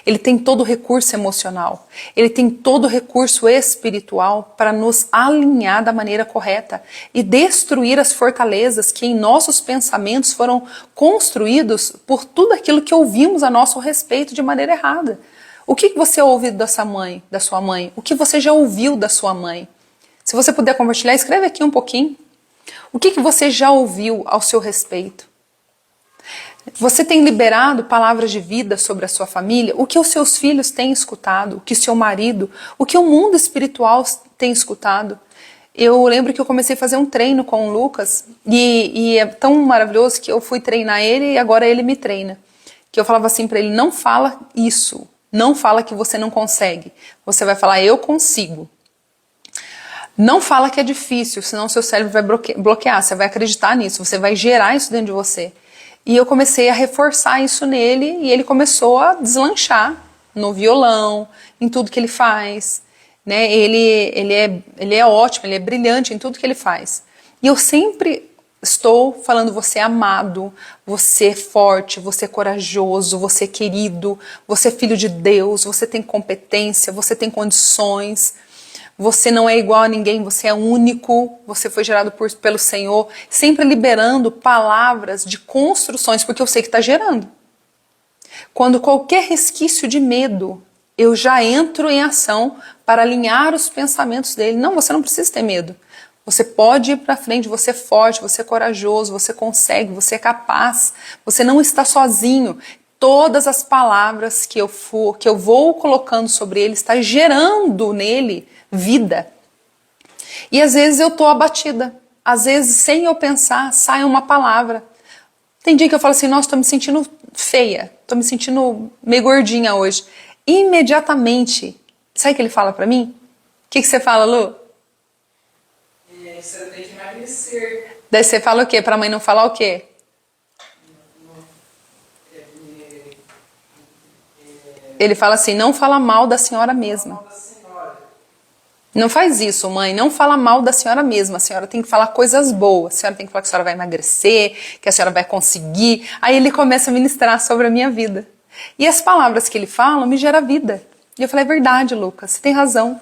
Ele tem todo o recurso emocional, ele tem todo o recurso espiritual para nos alinhar da maneira correta e destruir as fortalezas que em nossos pensamentos foram construídos por tudo aquilo que ouvimos a nosso respeito de maneira errada. O que você ouve da sua mãe? O que você já ouviu da sua mãe? Se você puder compartilhar, escreve aqui um pouquinho. O que você já ouviu ao seu respeito? Você tem liberado palavras de vida sobre a sua família? O que os seus filhos têm escutado? O que seu marido? O que o mundo espiritual tem escutado? Eu lembro que eu comecei a fazer um treino com o Lucas e é tão maravilhoso que eu fui treinar ele e agora ele me treina. Que eu falava assim para ele, não fala isso, não fala que você não consegue. Você vai falar, eu consigo. Não fala que é difícil, senão seu cérebro vai bloquear, você vai acreditar nisso, você vai gerar isso dentro de você. E eu comecei a reforçar isso nele e ele começou a deslanchar no violão, em tudo que ele faz. Né? Ele é ótimo, ele é brilhante em tudo que ele faz. E eu sempre estou falando, você é amado, você é forte, você é corajoso, você é querido, você é filho de Deus, você tem competência, você tem condições. Você não é igual a ninguém, você é único, você foi gerado pelo Senhor, sempre liberando palavras de construções, porque eu sei que está gerando. Quando qualquer resquício de medo, eu já entro em ação para alinhar os pensamentos dele. Não, você não precisa ter medo. Você pode ir para frente, você é forte, você é corajoso, você consegue, você é capaz, você não está sozinho. Todas as palavras que eu vou colocando sobre ele, está gerando nele vida. E às vezes eu estou abatida. Às vezes, sem eu pensar, sai uma palavra. Tem dia que eu falo assim, nossa, estou me sentindo feia. Estou me sentindo meio gordinha hoje. Imediatamente, sabe o que ele fala para mim? O que você fala, Lu? Você tem que emagrecer. Daí você fala o quê? Para a mãe não falar o quê? Ele fala assim, não fala mal da senhora mesma. Não faz isso, mãe. Não fala mal da senhora mesma. A senhora tem que falar coisas boas. A senhora tem que falar que a senhora vai emagrecer, que a senhora vai conseguir. Aí ele começa a ministrar sobre a minha vida. E as palavras que ele fala me geram vida. E eu falei, é verdade, Lucas, você tem razão.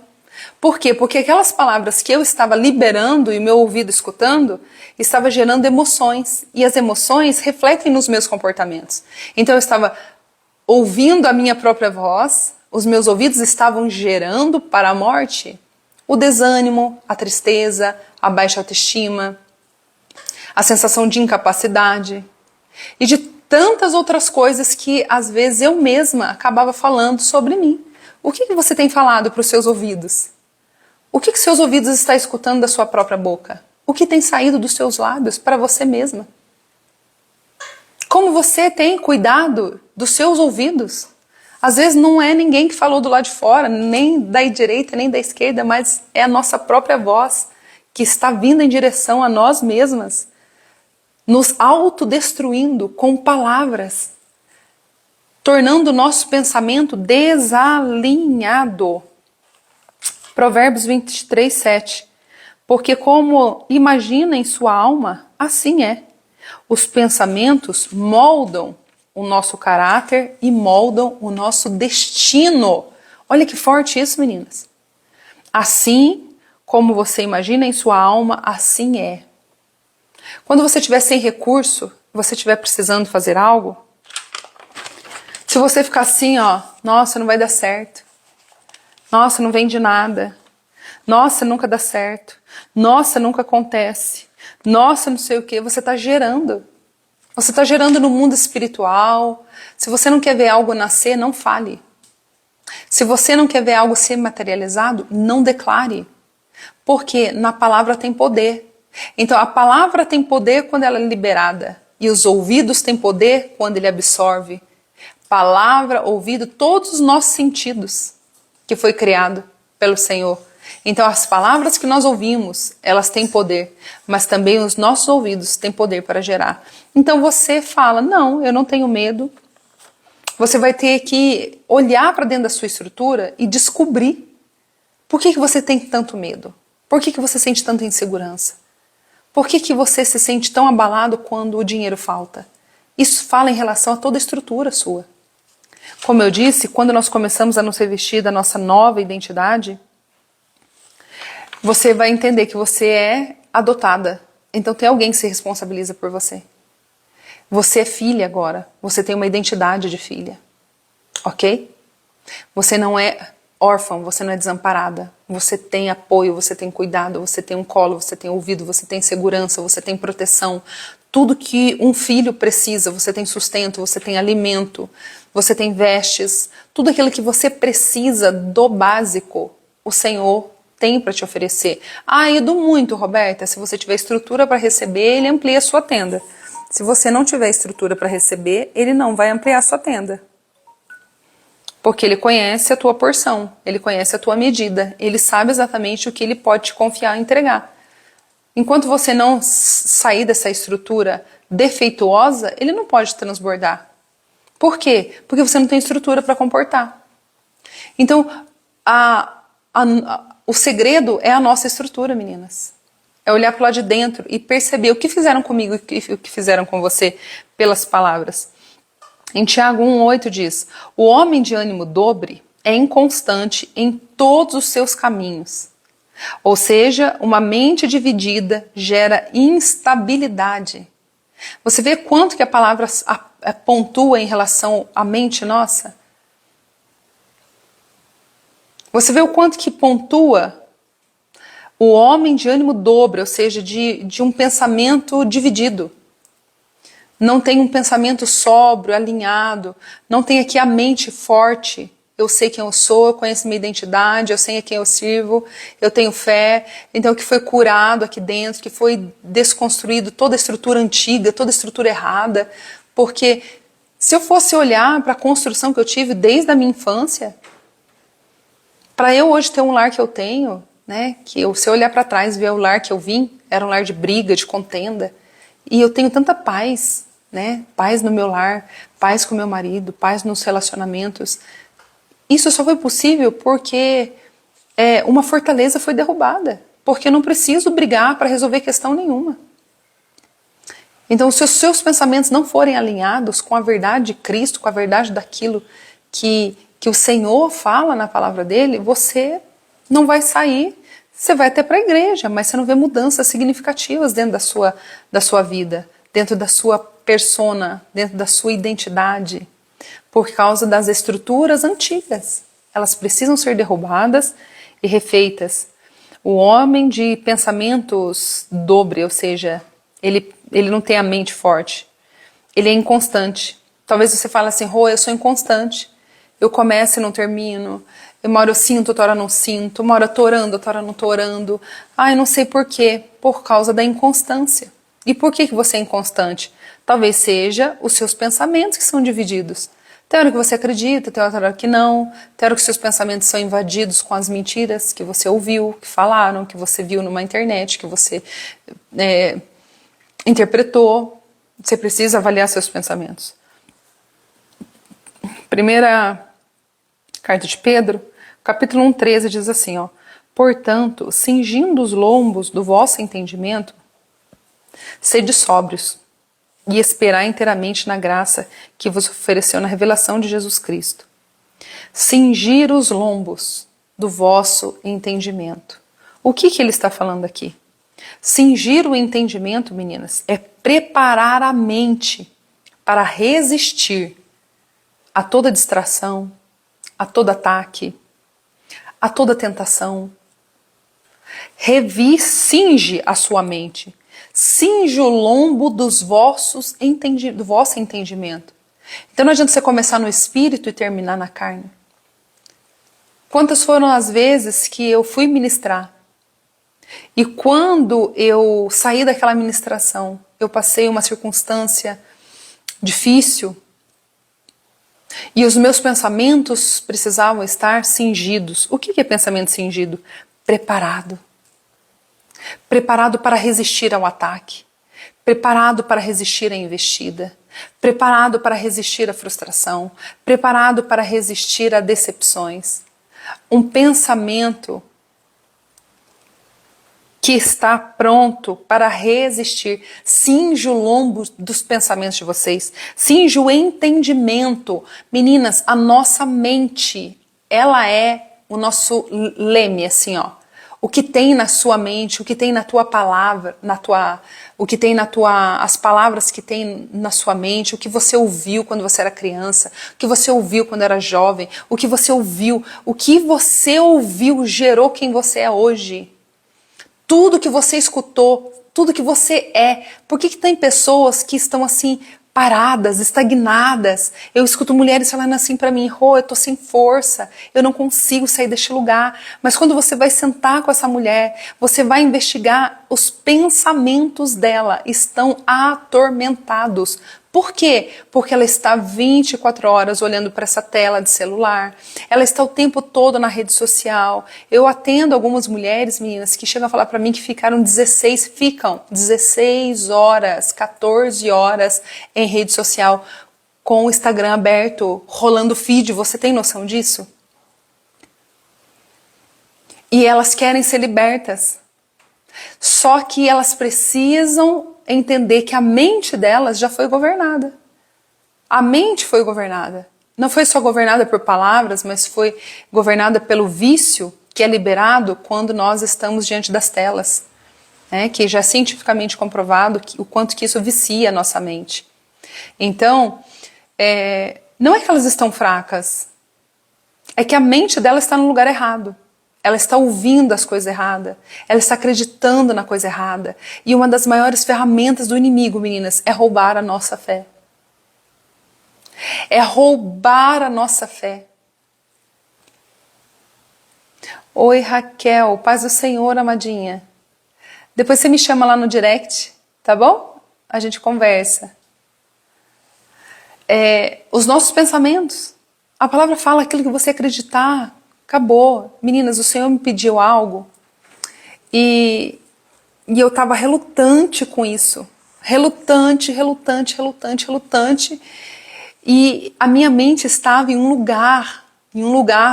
Por quê? Porque aquelas palavras que eu estava liberando e meu ouvido escutando, estava gerando emoções. E as emoções refletem nos meus comportamentos. Então eu estava ouvindo a minha própria voz, os meus ouvidos estavam gerando para a morte o desânimo, a tristeza, a baixa autoestima, a sensação de incapacidade e de tantas outras coisas que às vezes eu mesma acabava falando sobre mim. O que você tem falado para os seus ouvidos? O que seus ouvidos estão escutando da sua própria boca? O que tem saído dos seus lábios para você mesma? Como você tem cuidado dos seus ouvidos? Às vezes não é ninguém que falou do lado de fora, nem da direita, nem da esquerda, mas é a nossa própria voz que está vindo em direção a nós mesmas, nos autodestruindo com palavras, tornando o nosso pensamento desalinhado. Provérbios 23, 7. Porque como imagina em sua alma, assim é. Os pensamentos moldam o nosso caráter e moldam o nosso destino. Olha que forte isso, meninas. Assim como você imagina em sua alma, assim é. Quando você estiver sem recurso, você estiver precisando fazer algo, se você ficar assim, ó, nossa, não vai dar certo. Nossa, não vende nada. Nossa, nunca dá certo. Nossa, nunca acontece. Nossa, não sei o que, você está gerando. Você está gerando no mundo espiritual. Se você não quer ver algo nascer, não fale. Se você não quer ver algo ser materializado, não declare. Porque na palavra tem poder. Então a palavra tem poder quando ela é liberada. E os ouvidos têm poder quando ele absorve. Palavra, ouvido, todos os nossos sentidos que foi criado pelo Senhor. Então as palavras que nós ouvimos, elas têm poder, mas também os nossos ouvidos têm poder para gerar. Então você fala, não, eu não tenho medo. Você vai ter que olhar para dentro da sua estrutura e descobrir por que você tem tanto medo. Por que você sente tanta insegurança? Por que você se sente tão abalado quando o dinheiro falta? Isso fala em relação a toda a estrutura sua. Como eu disse, quando nós começamos a nos revestir da nossa nova identidade, você vai entender que você é adotada. Então tem alguém que se responsabiliza por você. Você é filha agora. Você tem uma identidade de filha. Ok? Você não é órfã, você não é desamparada. Você tem apoio, você tem cuidado, você tem um colo, você tem ouvido, você tem segurança, você tem proteção. Tudo que um filho precisa, você tem sustento, você tem alimento, você tem vestes. Tudo aquilo que você precisa do básico, o Senhor tem para te oferecer. Ah, e do muito, Roberta. Se você tiver estrutura para receber, ele amplia a sua tenda. Se você não tiver estrutura para receber, ele não vai ampliar a sua tenda. Porque ele conhece a tua porção, ele conhece a tua medida, ele sabe exatamente o que ele pode te confiar e entregar. Enquanto você não sair dessa estrutura defeituosa, ele não pode transbordar. Por quê? Porque você não tem estrutura para comportar. Então, o segredo é a nossa estrutura, meninas. É olhar para lá de dentro e perceber o que fizeram comigo e o que fizeram com você pelas palavras. Em Tiago 1,8 diz: o homem de ânimo dobre é inconstante em todos os seus caminhos. Ou seja, uma mente dividida gera instabilidade. Você vê quanto que a palavra pontua em relação à mente nossa? Você vê o quanto que pontua o homem de ânimo dobre, ou seja, de um pensamento dividido. Não tem um pensamento sóbrio, alinhado, não tem aqui a mente forte. Eu sei quem eu sou, eu conheço minha identidade, eu sei a quem eu sirvo, eu tenho fé. Então, que foi curado aqui dentro, que foi desconstruído toda a estrutura antiga, toda a estrutura errada. Porque se eu fosse olhar para a construção que eu tive desde a minha infância, para eu hoje ter um lar que eu tenho, né, se eu olhar para trás e ver o lar que eu vim, era um lar de briga, de contenda. E eu tenho tanta paz, né? Paz no meu lar, paz com meu marido, paz nos relacionamentos. Isso só foi possível porque uma fortaleza foi derrubada. Porque eu não preciso brigar para resolver questão nenhuma. Então, se os seus pensamentos não forem alinhados com a verdade de Cristo, com a verdade daquilo que o Senhor fala na palavra dele, você não vai sair. Você vai até para a igreja, mas você não vê mudanças significativas dentro da sua vida, dentro da sua persona, dentro da sua identidade, por causa das estruturas antigas. Elas precisam ser derrubadas e refeitas. O homem de pensamentos dobre, ou seja, ele não tem a mente forte, ele é inconstante. Talvez você fale assim: Rô, eu sou inconstante, eu começo e não termino. Uma hora eu sinto, outra hora não sinto. Uma hora eu tô orando, outra hora não tô orando. Ai, não sei por quê. Por causa da inconstância. E por que você é inconstante? Talvez seja os seus pensamentos que são divididos. Tem hora que você acredita, tem outra hora que não. Tem hora que seus pensamentos são invadidos com as mentiras que você ouviu, que falaram, que você viu numa internet, que você interpretou. Você precisa avaliar seus pensamentos. Primeira carta de Pedro, capítulo 1,13 diz assim, ó: portanto, cingindo os lombos do vosso entendimento, sede sóbrios e esperai inteiramente na graça que vos ofereceu na revelação de Jesus Cristo. Cingir os lombos do vosso entendimento. O que ele está falando aqui? Cingir o entendimento, meninas, é preparar a mente para resistir a toda distração, a todo ataque, a toda tentação. Cinge a sua mente. Cinge o lombo do vosso entendimento. Então não adianta você começar no espírito e terminar na carne. Quantas foram as vezes que eu fui ministrar e quando eu saí daquela ministração, eu passei uma circunstância difícil, e os meus pensamentos precisavam estar cingidos. O que é pensamento cingido? Preparado. Preparado para resistir ao ataque. Preparado para resistir à investida. Preparado para resistir à frustração. Preparado para resistir a decepções. Um pensamento que está pronto para resistir. Cinge o lombo dos pensamentos de vocês. Cinge o entendimento. Meninas, a nossa mente, ela é o nosso leme, assim, ó. O que tem na sua mente, o que tem na tua palavra, o que tem as palavras que tem na sua mente, o que você ouviu quando você era criança, o que você ouviu quando era jovem, o que você ouviu gerou quem você é hoje. Tudo que você escutou, tudo que você é. Por que tem pessoas que estão assim paradas, estagnadas? Eu escuto mulheres falando assim pra mim: Rô, eu tô sem força, eu não consigo sair deste lugar. Mas quando você vai sentar com essa mulher, você vai investigar, os pensamentos dela estão atormentados. Por quê? Porque ela está 24 horas olhando para essa tela de celular, ela está o tempo todo na rede social. Eu atendo algumas mulheres, meninas, que chegam a falar para mim que ficam 16 horas, 14 horas em rede social, com o Instagram aberto, rolando feed. Você tem noção disso? E elas querem ser libertas. Só que elas precisam entender que a mente delas já foi governada. A mente foi governada. Não foi só governada por palavras, mas foi governada pelo vício que é liberado quando nós estamos diante das telas. Que já é cientificamente comprovado o quanto que isso vicia a nossa mente. Então, não é que elas estão fracas, é que a mente dela está no lugar errado. Ela está ouvindo as coisas erradas. Ela está acreditando na coisa errada. E uma das maiores ferramentas do inimigo, meninas, é roubar a nossa fé. É roubar a nossa fé. Oi, Raquel. Paz do Senhor, amadinha. Depois você me chama lá no direct, tá bom? A gente conversa. Os nossos pensamentos. A palavra fala aquilo que você acreditar. Acabou. Meninas, o Senhor me pediu algo e eu estava relutante com isso. Relutante. E a minha mente estava em um lugar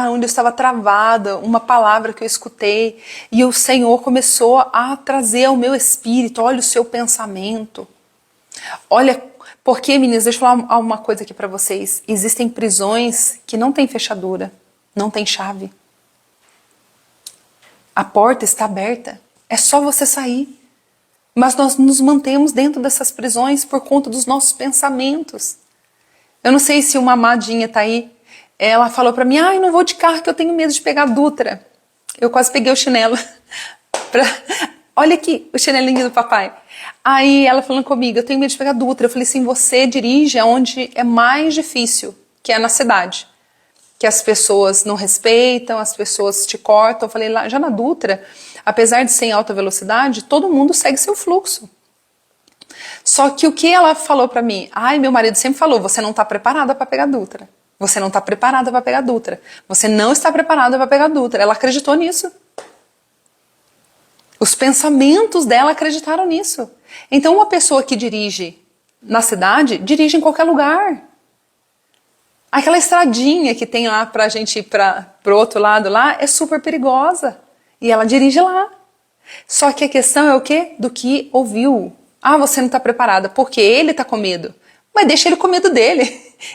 onde eu estava travada, uma palavra que eu escutei. E o Senhor começou a trazer ao meu espírito: olha o seu pensamento. Olha, porque, meninas, deixa eu falar uma coisa aqui para vocês. Existem prisões que não têm fechadura. Não tem chave. A porta está aberta. É só você sair. Mas nós nos mantemos dentro dessas prisões por conta dos nossos pensamentos. Eu não sei se uma amadinha tá aí. Ela falou pra mim: eu não vou de carro que eu tenho medo de pegar a Dutra. Eu quase peguei o chinelo. Olha aqui o chinelinho do papai. Aí ela falando comigo: eu tenho medo de pegar a Dutra. Eu falei assim: você dirige aonde é mais difícil, que é na cidade. Que as pessoas não respeitam, as pessoas te cortam. Eu falei, lá já na Dutra, apesar de ser em alta velocidade, todo mundo segue seu fluxo. Só que o que ela falou pra mim? Meu marido sempre falou: você não está preparada para pegar Dutra. Você não está preparada para pegar Dutra. Você não está preparada para pegar Dutra. Ela acreditou nisso. Os pensamentos dela acreditaram nisso. Então uma pessoa que dirige na cidade, dirige em qualquer lugar. Aquela estradinha que tem lá pra gente ir pro outro lado lá é super perigosa. E ela dirige lá. Só que a questão é o quê? Do que ouviu. Você não está preparada porque ele está com medo. Mas deixa ele com medo dele.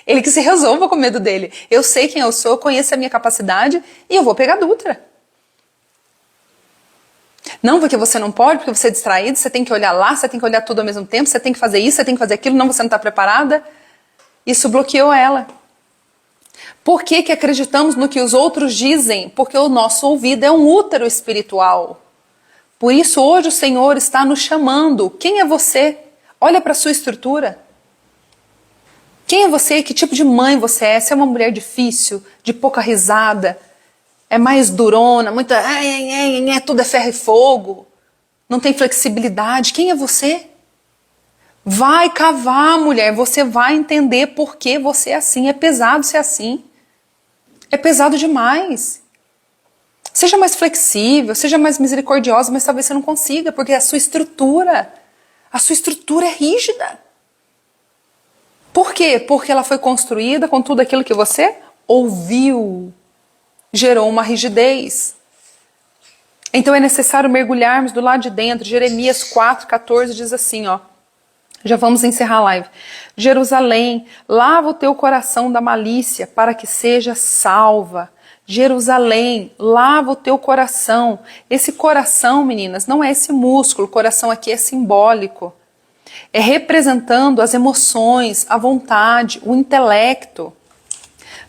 Ele que se resolva com medo dele. Eu sei quem eu sou, conheço a minha capacidade e eu vou pegar a Dutra. Não, porque você não pode, porque você é distraído, você tem que olhar lá, você tem que olhar tudo ao mesmo tempo, você tem que fazer isso, você tem que fazer aquilo, não, você não está preparada. Isso bloqueou ela. Por que que acreditamos no que os outros dizem? Porque o nosso ouvido é um útero espiritual. Por isso hoje o Senhor está nos chamando. Quem é você? Olha para a sua estrutura. Quem é você? Que tipo de mãe você é? Você é uma mulher difícil, de pouca risada, é mais durona, muita... tudo é ferro e fogo, não tem flexibilidade. Quem é você? Vai cavar, mulher, você vai entender por que você é assim. É pesado ser assim. É pesado demais. Seja mais flexível, seja mais misericordiosa, mas talvez você não consiga, porque a sua estrutura é rígida. Por quê? Porque ela foi construída com tudo aquilo que você ouviu. Gerou uma rigidez. Então é necessário mergulharmos do lado de dentro. Jeremias 4,14 diz assim, ó. Já vamos encerrar a live. Jerusalém, lava o teu coração da malícia para que seja salva. Jerusalém, lava o teu coração. Esse coração, meninas, não é esse músculo. O coração aqui é simbólico. É representando as emoções, a vontade, o intelecto.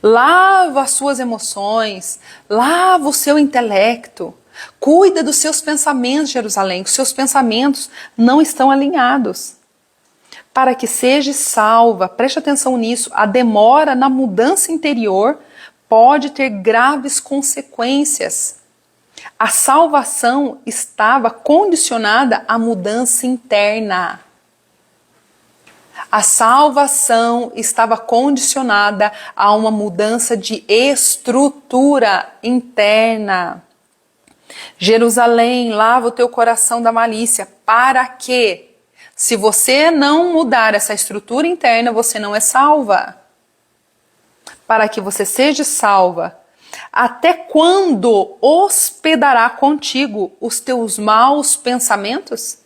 Lava as suas emoções, lava o seu intelecto. Cuida dos seus pensamentos, Jerusalém, que os seus pensamentos não estão alinhados. Para que seja salva, preste atenção nisso, a demora na mudança interior pode ter graves consequências. A salvação estava condicionada à mudança interna. A salvação estava condicionada a uma mudança de estrutura interna. Jerusalém, lava o teu coração da malícia. Para quê? Se você não mudar essa estrutura interna, você não é salva. Para que você seja salva. Até quando hospedará contigo os teus maus pensamentos?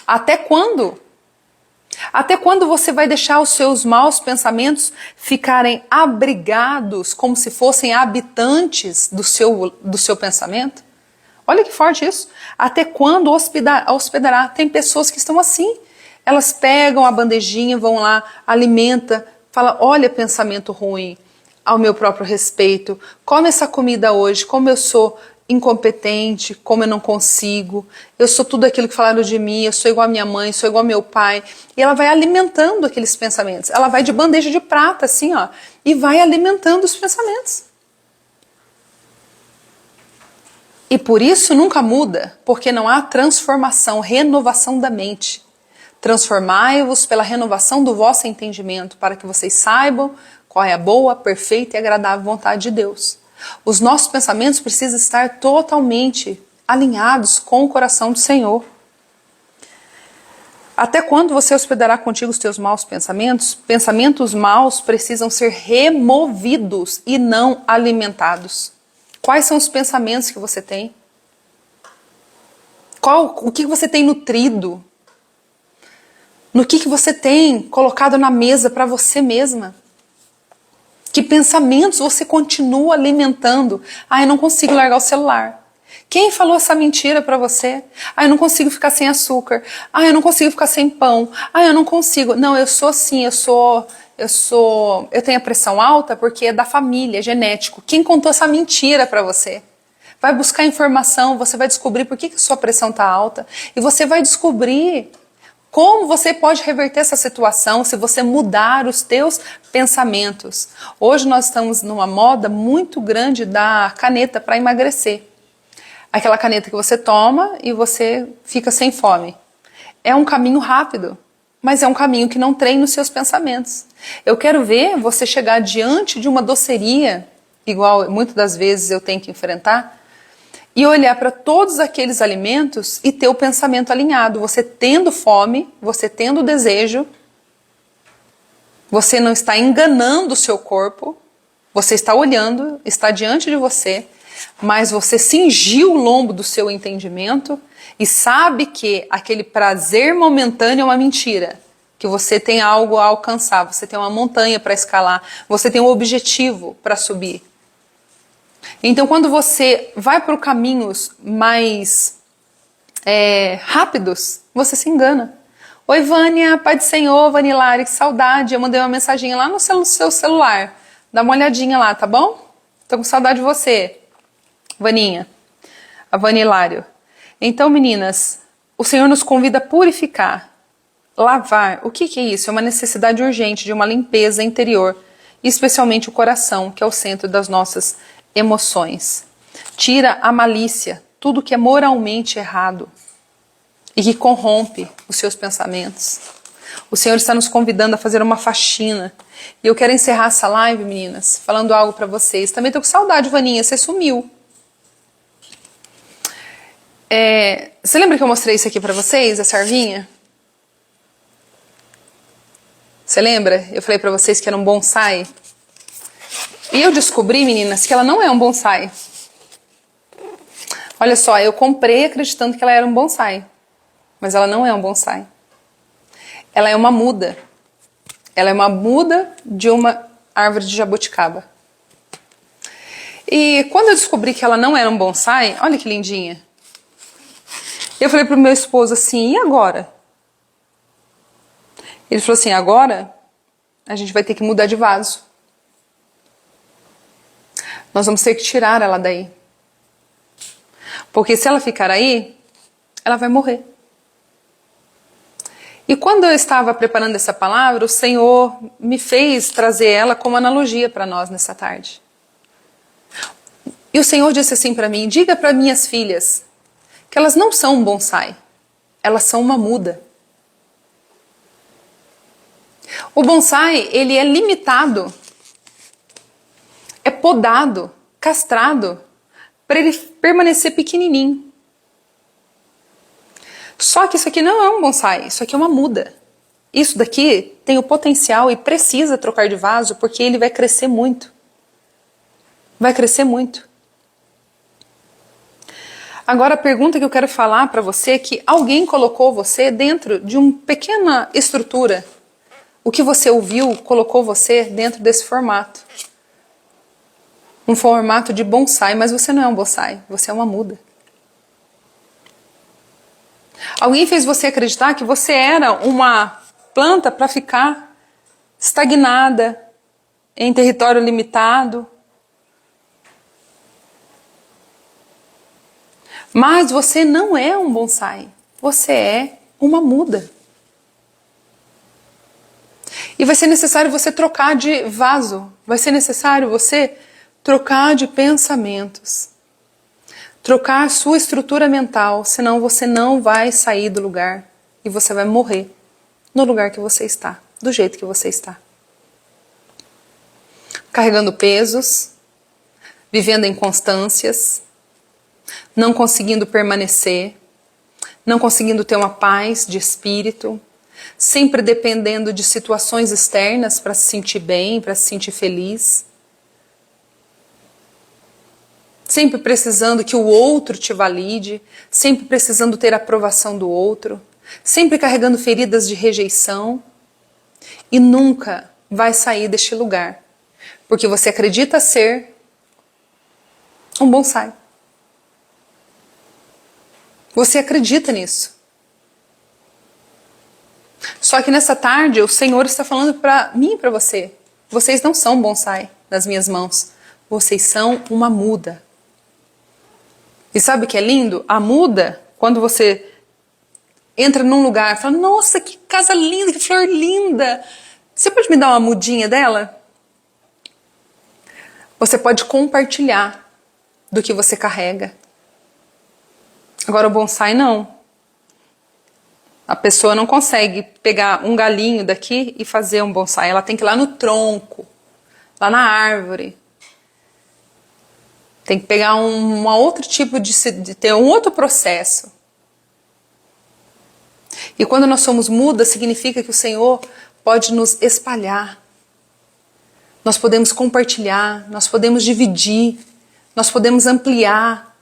Até quando? Até quando você vai deixar os seus maus pensamentos ficarem abrigados como se fossem habitantes do seu pensamento? Olha que forte isso. Até quando hospedará? Tem pessoas que estão assim. Elas pegam a bandejinha, vão lá, alimenta, fala, olha pensamento ruim ao meu próprio respeito. Come essa comida hoje, como eu sou incompetente, como eu não consigo, eu sou tudo aquilo que falaram de mim, eu sou igual a minha mãe, sou igual ao meu pai. E ela vai alimentando aqueles pensamentos. Ela vai de bandeja de prata, assim, ó, e vai alimentando os pensamentos. E por isso nunca muda, porque não há transformação, renovação da mente. Transformai-vos pela renovação do vosso entendimento, para que vocês saibam qual é a boa, perfeita e agradável vontade de Deus. Os nossos pensamentos precisam estar totalmente alinhados com o coração do Senhor. Até quando você hospedará contigo os teus maus pensamentos? Pensamentos maus precisam ser removidos e não alimentados. Quais são os pensamentos que você tem? O que você tem nutrido? No que você tem colocado na mesa para você mesma? Que pensamentos você continua alimentando? Ah, eu não consigo largar o celular. Quem falou essa mentira para você? Ah, eu não consigo ficar sem açúcar. Ah, eu não consigo ficar sem pão. Ah, eu não consigo. Não, eu sou assim, eu tenho a pressão alta porque é da família, é genético. Quem contou essa mentira para você? Vai buscar informação, você vai descobrir por que a sua pressão está alta e você vai descobrir como você pode reverter essa situação se você mudar os teus pensamentos. Hoje nós estamos numa moda muito grande da caneta para emagrecer. Aquela caneta que você toma e você fica sem fome. É um caminho rápido, mas é um caminho que não treina os seus pensamentos. Eu quero ver você chegar diante de uma doceria, igual muitas das vezes eu tenho que enfrentar, e olhar para todos aqueles alimentos e ter o pensamento alinhado. Você tendo fome, você tendo desejo, você não está enganando o seu corpo, você está olhando, está diante de você, mas você cingiu o lombo do seu entendimento e sabe que aquele prazer momentâneo é uma mentira. Que você tem algo a alcançar, você tem uma montanha para escalar, você tem um objetivo para subir. Então, quando você vai para caminhos mais rápidos, você se engana. Oi, Vânia, Pai do Senhor, Vanilari, que saudade. Eu mandei uma mensaginha lá no seu celular. Dá uma olhadinha lá, tá bom? Tô com saudade de você, Vaninha, a Vanilário. Então, meninas, o Senhor nos convida a purificar, lavar. O que é isso? É uma necessidade urgente de uma limpeza interior, especialmente o coração, que é o centro das nossas emoções. Tira a malícia, tudo que é moralmente errado e que corrompe os seus pensamentos. O Senhor está nos convidando a fazer uma faxina. E eu quero encerrar essa live, meninas, falando algo para vocês. Também estou com saudade, Vaninha, você sumiu. Você lembra que eu mostrei isso aqui para vocês, essa arvinha? Você lembra? Eu falei para vocês que era um bonsai. E eu descobri, meninas, que ela não é um bonsai. Olha só, eu comprei acreditando que ela era um bonsai, mas ela não é um bonsai. Ela é uma muda. Ela é uma muda de uma árvore de jabuticaba. E quando eu descobri que ela não era um bonsai, olha que lindinha. Eu falei pro meu esposo assim, e agora? Ele falou assim, agora a gente vai ter que mudar de vaso. Nós vamos ter que tirar ela daí. Porque se ela ficar aí, ela vai morrer. E quando eu estava preparando essa palavra, o Senhor me fez trazer ela como analogia para nós nessa tarde. E o Senhor disse assim para mim, diga para minhas filhas que elas não são um bonsai, elas são uma muda. O bonsai, ele é limitado, é podado, castrado, para ele permanecer pequenininho. Só que isso aqui não é um bonsai, isso aqui é uma muda. Isso daqui tem o potencial e precisa trocar de vaso porque ele vai crescer muito. Vai crescer muito. Agora a pergunta que eu quero falar para você é que alguém colocou você dentro de uma pequena estrutura. O que você ouviu colocou você dentro desse formato. Um formato de bonsai, mas você não é um bonsai, você é uma muda. Alguém fez você acreditar que você era uma planta para ficar estagnada em território limitado. Mas você não é um bonsai, você é uma muda. E vai ser necessário você trocar de vaso, vai ser necessário você trocar de pensamentos, trocar sua estrutura mental, senão você não vai sair do lugar e você vai morrer no lugar que você está, do jeito que você está. Carregando pesos, vivendo inconstâncias, não conseguindo permanecer, não conseguindo ter uma paz de espírito, sempre dependendo de situações externas para se sentir bem, para se sentir feliz, sempre precisando que o outro te valide, sempre precisando ter a aprovação do outro, sempre carregando feridas de rejeição e nunca vai sair deste lugar, porque você acredita ser um bonsai. Você acredita nisso. Só que nessa tarde o Senhor está falando para mim e para você. Vocês não são bonsai nas minhas mãos. Vocês são uma muda. E sabe o que é lindo? A muda, quando você entra num lugar e fala, nossa, que casa linda, que flor linda. Você pode me dar uma mudinha dela? Você pode compartilhar do que você carrega. Agora o bonsai não. A pessoa não consegue pegar um galinho daqui e fazer um bonsai. Ela tem que ir lá no tronco, lá na árvore. Tem que pegar um outro tipo de ter um outro processo. E quando nós somos mudas, significa que o Senhor pode nos espalhar. Nós podemos compartilhar, nós podemos dividir, nós podemos ampliar.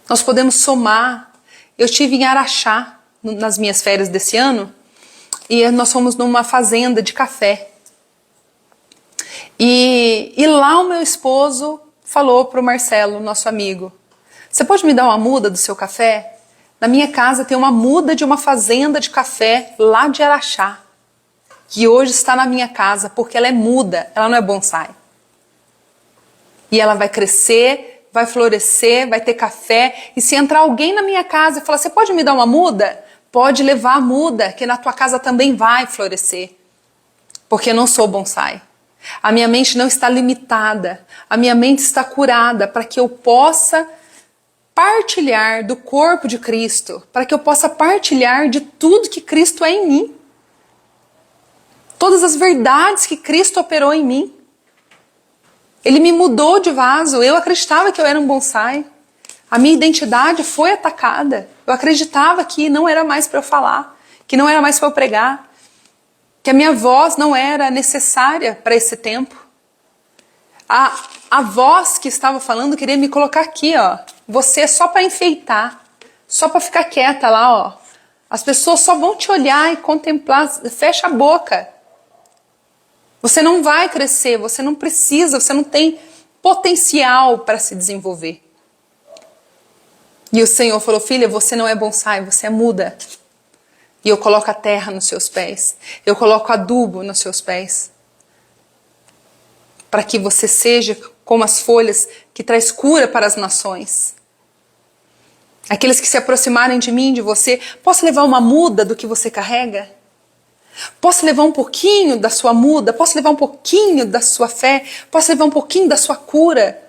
Nós podemos somar. Eu estive em Araxá nas minhas férias desse ano e nós fomos numa fazenda de café. E lá o meu esposo falou para o Marcelo, nosso amigo, você pode me dar uma muda do seu café? Na minha casa tem uma muda de uma fazenda de café lá de Araxá, que hoje está na minha casa porque ela é muda, ela não é bonsai. E ela vai crescer, vai florescer, vai ter café. E se entrar alguém na minha casa e falar, você pode me dar uma muda? Pode levar a muda, que na tua casa também vai florescer. Porque eu não sou bonsai. A minha mente não está limitada. A minha mente está curada para que eu possa partilhar do corpo de Cristo. Para que eu possa partilhar de tudo que Cristo é em mim. Todas as verdades que Cristo operou em mim. Ele me mudou de vaso, eu acreditava que eu era um bonsai. A minha identidade foi atacada. Eu acreditava que não era mais para eu falar, que não era mais para eu pregar, que a minha voz não era necessária para esse tempo. A voz que estava falando queria me colocar aqui, ó. Você é só para enfeitar, só para ficar quieta lá, ó. As pessoas só vão te olhar e contemplar, fecha a boca. Você não vai crescer, você não precisa, você não tem potencial para se desenvolver. E o Senhor falou, filha, você não é bonsai, você é muda. E eu coloco a terra nos seus pés, eu coloco adubo nos seus pés. Para que você seja como as folhas que traz cura para as nações. Aqueles que se aproximarem de mim, de você, posso levar uma muda do que você carrega? Posso levar um pouquinho da sua muda? Posso levar um pouquinho da sua fé? Posso levar um pouquinho da sua cura?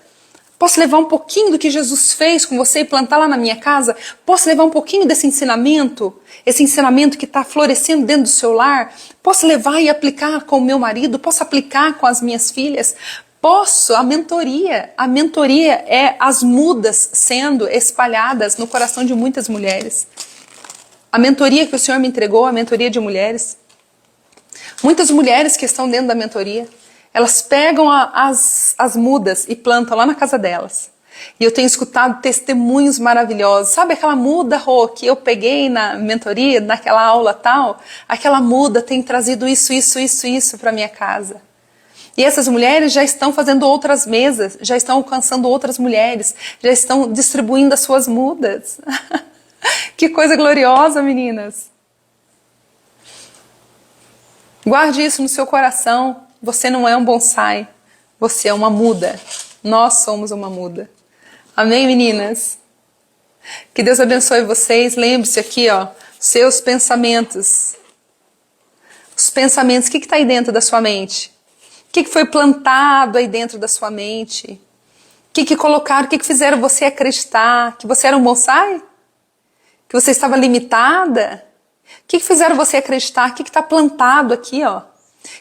Posso levar um pouquinho do que Jesus fez com você e plantar lá na minha casa? Posso levar um pouquinho desse ensinamento? Esse ensinamento que está florescendo dentro do seu lar? Posso levar e aplicar com o meu marido? Posso aplicar com as minhas filhas? Posso, a mentoria é as mudas sendo espalhadas no coração de muitas mulheres. A mentoria que o Senhor me entregou, a mentoria de mulheres. Muitas mulheres que estão dentro da mentoria, elas pegam as mudas e plantam lá na casa delas. E eu tenho escutado testemunhos maravilhosos. Sabe aquela muda, Rô, que eu peguei na mentoria, naquela aula tal? Aquela muda tem trazido isso para minha casa. E essas mulheres já estão fazendo outras mesas, já estão alcançando outras mulheres, já estão distribuindo as suas mudas. Que coisa gloriosa, meninas! Guarde isso no seu coração. Você não é um bonsai, você é uma muda. Nós somos uma muda. Amém, meninas? Que Deus abençoe vocês. Lembre-se aqui, ó, seus pensamentos. Os pensamentos, o que está aí dentro da sua mente? O que foi plantado aí dentro da sua mente? O que colocaram, o que fizeram você acreditar? Que você era um bonsai? Que você estava limitada? O que fizeram você acreditar? O que está plantado aqui, ó?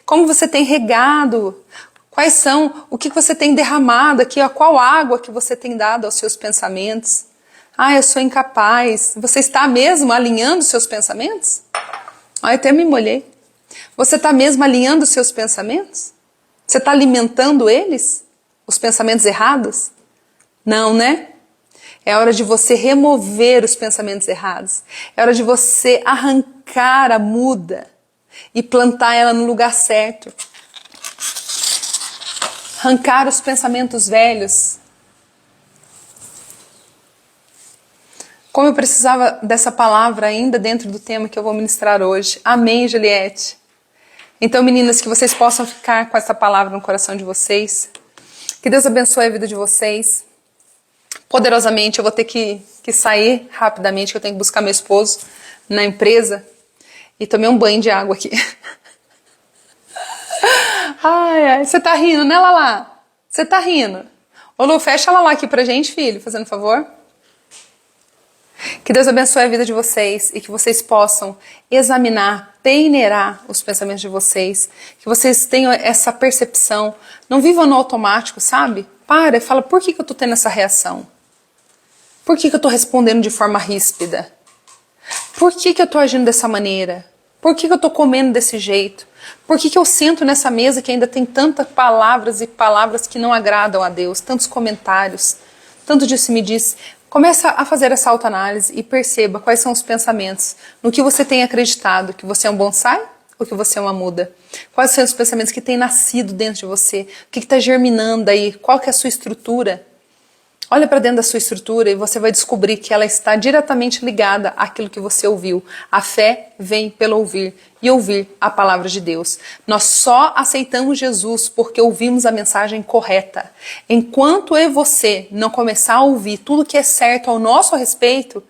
Como você tem regado? Quais são? O que você tem derramado aqui, ó? Qual água que você tem dado aos seus pensamentos? Ah, eu sou incapaz. Você está mesmo alinhando os seus pensamentos? Ah, eu até me molhei. Você está mesmo alinhando os seus pensamentos? Você está alimentando eles? Os pensamentos errados? Não, né? É hora de você remover os pensamentos errados. É hora de você arrancar a muda e plantar ela no lugar certo. Arrancar os pensamentos velhos. Como eu precisava dessa palavra ainda dentro do tema que eu vou ministrar hoje. Amém, Juliette? Então, meninas, que vocês possam ficar com essa palavra no coração de vocês. Que Deus abençoe a vida de vocês. Poderosamente, eu vou ter que sair rapidamente, que eu tenho que buscar meu esposo na empresa. E tomei um banho de água aqui. Ai, você tá rindo, né, Lala? Você tá rindo. Ô, Lu, fecha a Lala aqui pra gente, filho, fazendo favor. Que Deus abençoe a vida de vocês e que vocês possam examinar, peneirar os pensamentos de vocês. Que vocês tenham essa percepção. Não vivam no automático, sabe? Para e fala, por que eu tô tendo essa reação? Por que eu tô respondendo de forma ríspida? Por que eu tô agindo dessa maneira? Por que eu tô comendo desse jeito? Por que eu sento nessa mesa que ainda tem tantas palavras e palavras que não agradam a Deus? Tantos comentários, tanto disse-me disse. Começa a fazer essa autoanálise e perceba quais são os pensamentos. No que você tem acreditado, que você é um bonsai ou que você é uma muda? Quais são os pensamentos que têm nascido dentro de você? O que está germinando aí? Qual que é a sua estrutura? Olha para dentro da sua estrutura e você vai descobrir que ela está diretamente ligada àquilo que você ouviu. A fé vem pelo ouvir e ouvir a palavra de Deus. Nós só aceitamos Jesus porque ouvimos a mensagem correta. Enquanto eu e você não começar a ouvir tudo que é certo ao nosso respeito,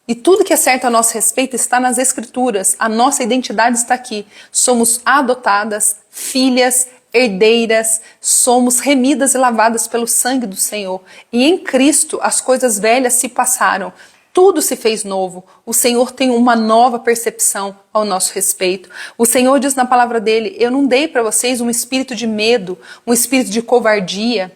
e tudo que é certo a nosso respeito está nas Escrituras, a nossa identidade está aqui. Somos adotadas, filhas, herdeiras, somos remidas e lavadas pelo sangue do Senhor. E em Cristo as coisas velhas se passaram, tudo se fez novo. O Senhor tem uma nova percepção ao nosso respeito. O Senhor diz na palavra dele, eu não dei para vocês um espírito de medo, um espírito de covardia.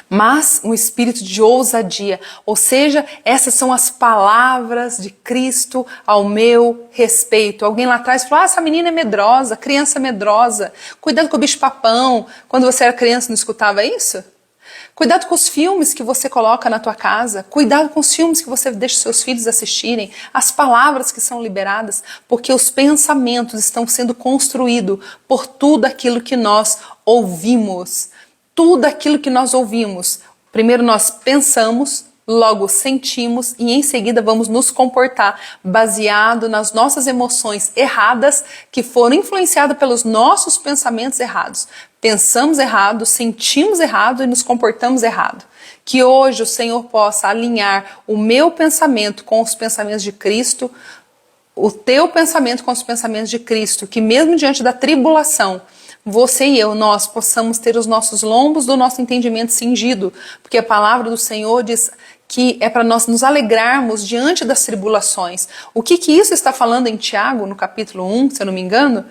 mas um espírito de ousadia. Ou seja, essas são as palavras de Cristo ao meu respeito. Alguém lá atrás falou, essa menina é medrosa, criança medrosa. Cuidado com o bicho-papão. Quando você era criança, não escutava isso? Cuidado com os filmes que você coloca na tua casa. Cuidado com os filmes que você deixa seus filhos assistirem. As palavras que são liberadas, porque os pensamentos estão sendo construídos por tudo aquilo que nós ouvimos. Tudo aquilo que nós ouvimos. Primeiro nós pensamos, logo sentimos e em seguida vamos nos comportar baseado nas nossas emoções erradas que foram influenciadas pelos nossos pensamentos errados. Pensamos errado, sentimos errado e nos comportamos errado. Que hoje o Senhor possa alinhar o meu pensamento com os pensamentos de Cristo, o teu pensamento com os pensamentos de Cristo, que mesmo diante da tribulação, você e eu, nós possamos ter os nossos lombos do nosso entendimento cingido, porque a palavra do Senhor diz que é para nós nos alegrarmos diante das tribulações. O que isso está falando em Tiago, no capítulo 1, se eu não me engano?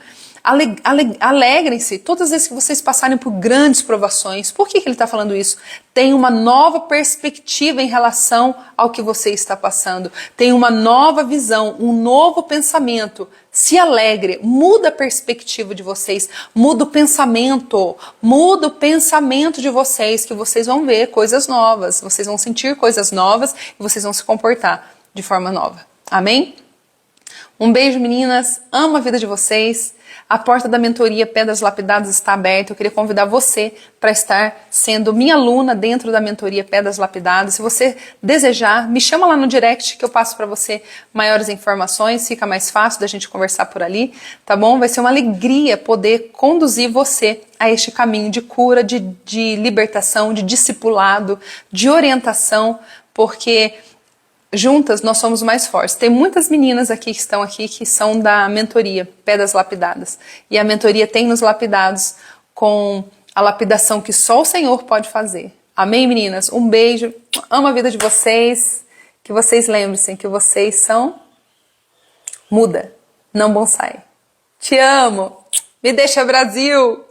Alegrem-se todas as vezes que vocês passarem por grandes provações. Por que ele está falando isso? Tem uma nova perspectiva em relação ao que você está passando. Tem uma nova visão, um novo pensamento. Se alegre, muda a perspectiva de vocês, muda o pensamento de vocês, que vocês vão ver coisas novas, vocês vão sentir coisas novas e vocês vão se comportar de forma nova. Amém? Um beijo, meninas. Amo a vida de vocês. A porta da mentoria Pedras Lapidadas está aberta. Eu queria convidar você para estar sendo minha aluna dentro da mentoria Pedras Lapidadas. Se você desejar, me chama lá no direct que eu passo para você maiores informações. Fica mais fácil da gente conversar por ali, tá bom? Vai ser uma alegria poder conduzir você a este caminho de cura, de libertação, de discipulado, de orientação, porque juntas nós somos mais fortes. Tem muitas meninas aqui que estão aqui que são da mentoria Pedras Lapidadas. E a mentoria tem nos lapidados com a lapidação que só o Senhor pode fazer. Amém, meninas? Um beijo. Amo a vida de vocês. Que vocês lembrem-se que vocês são muda, não bonsai. Te amo. Me deixa, Brasil.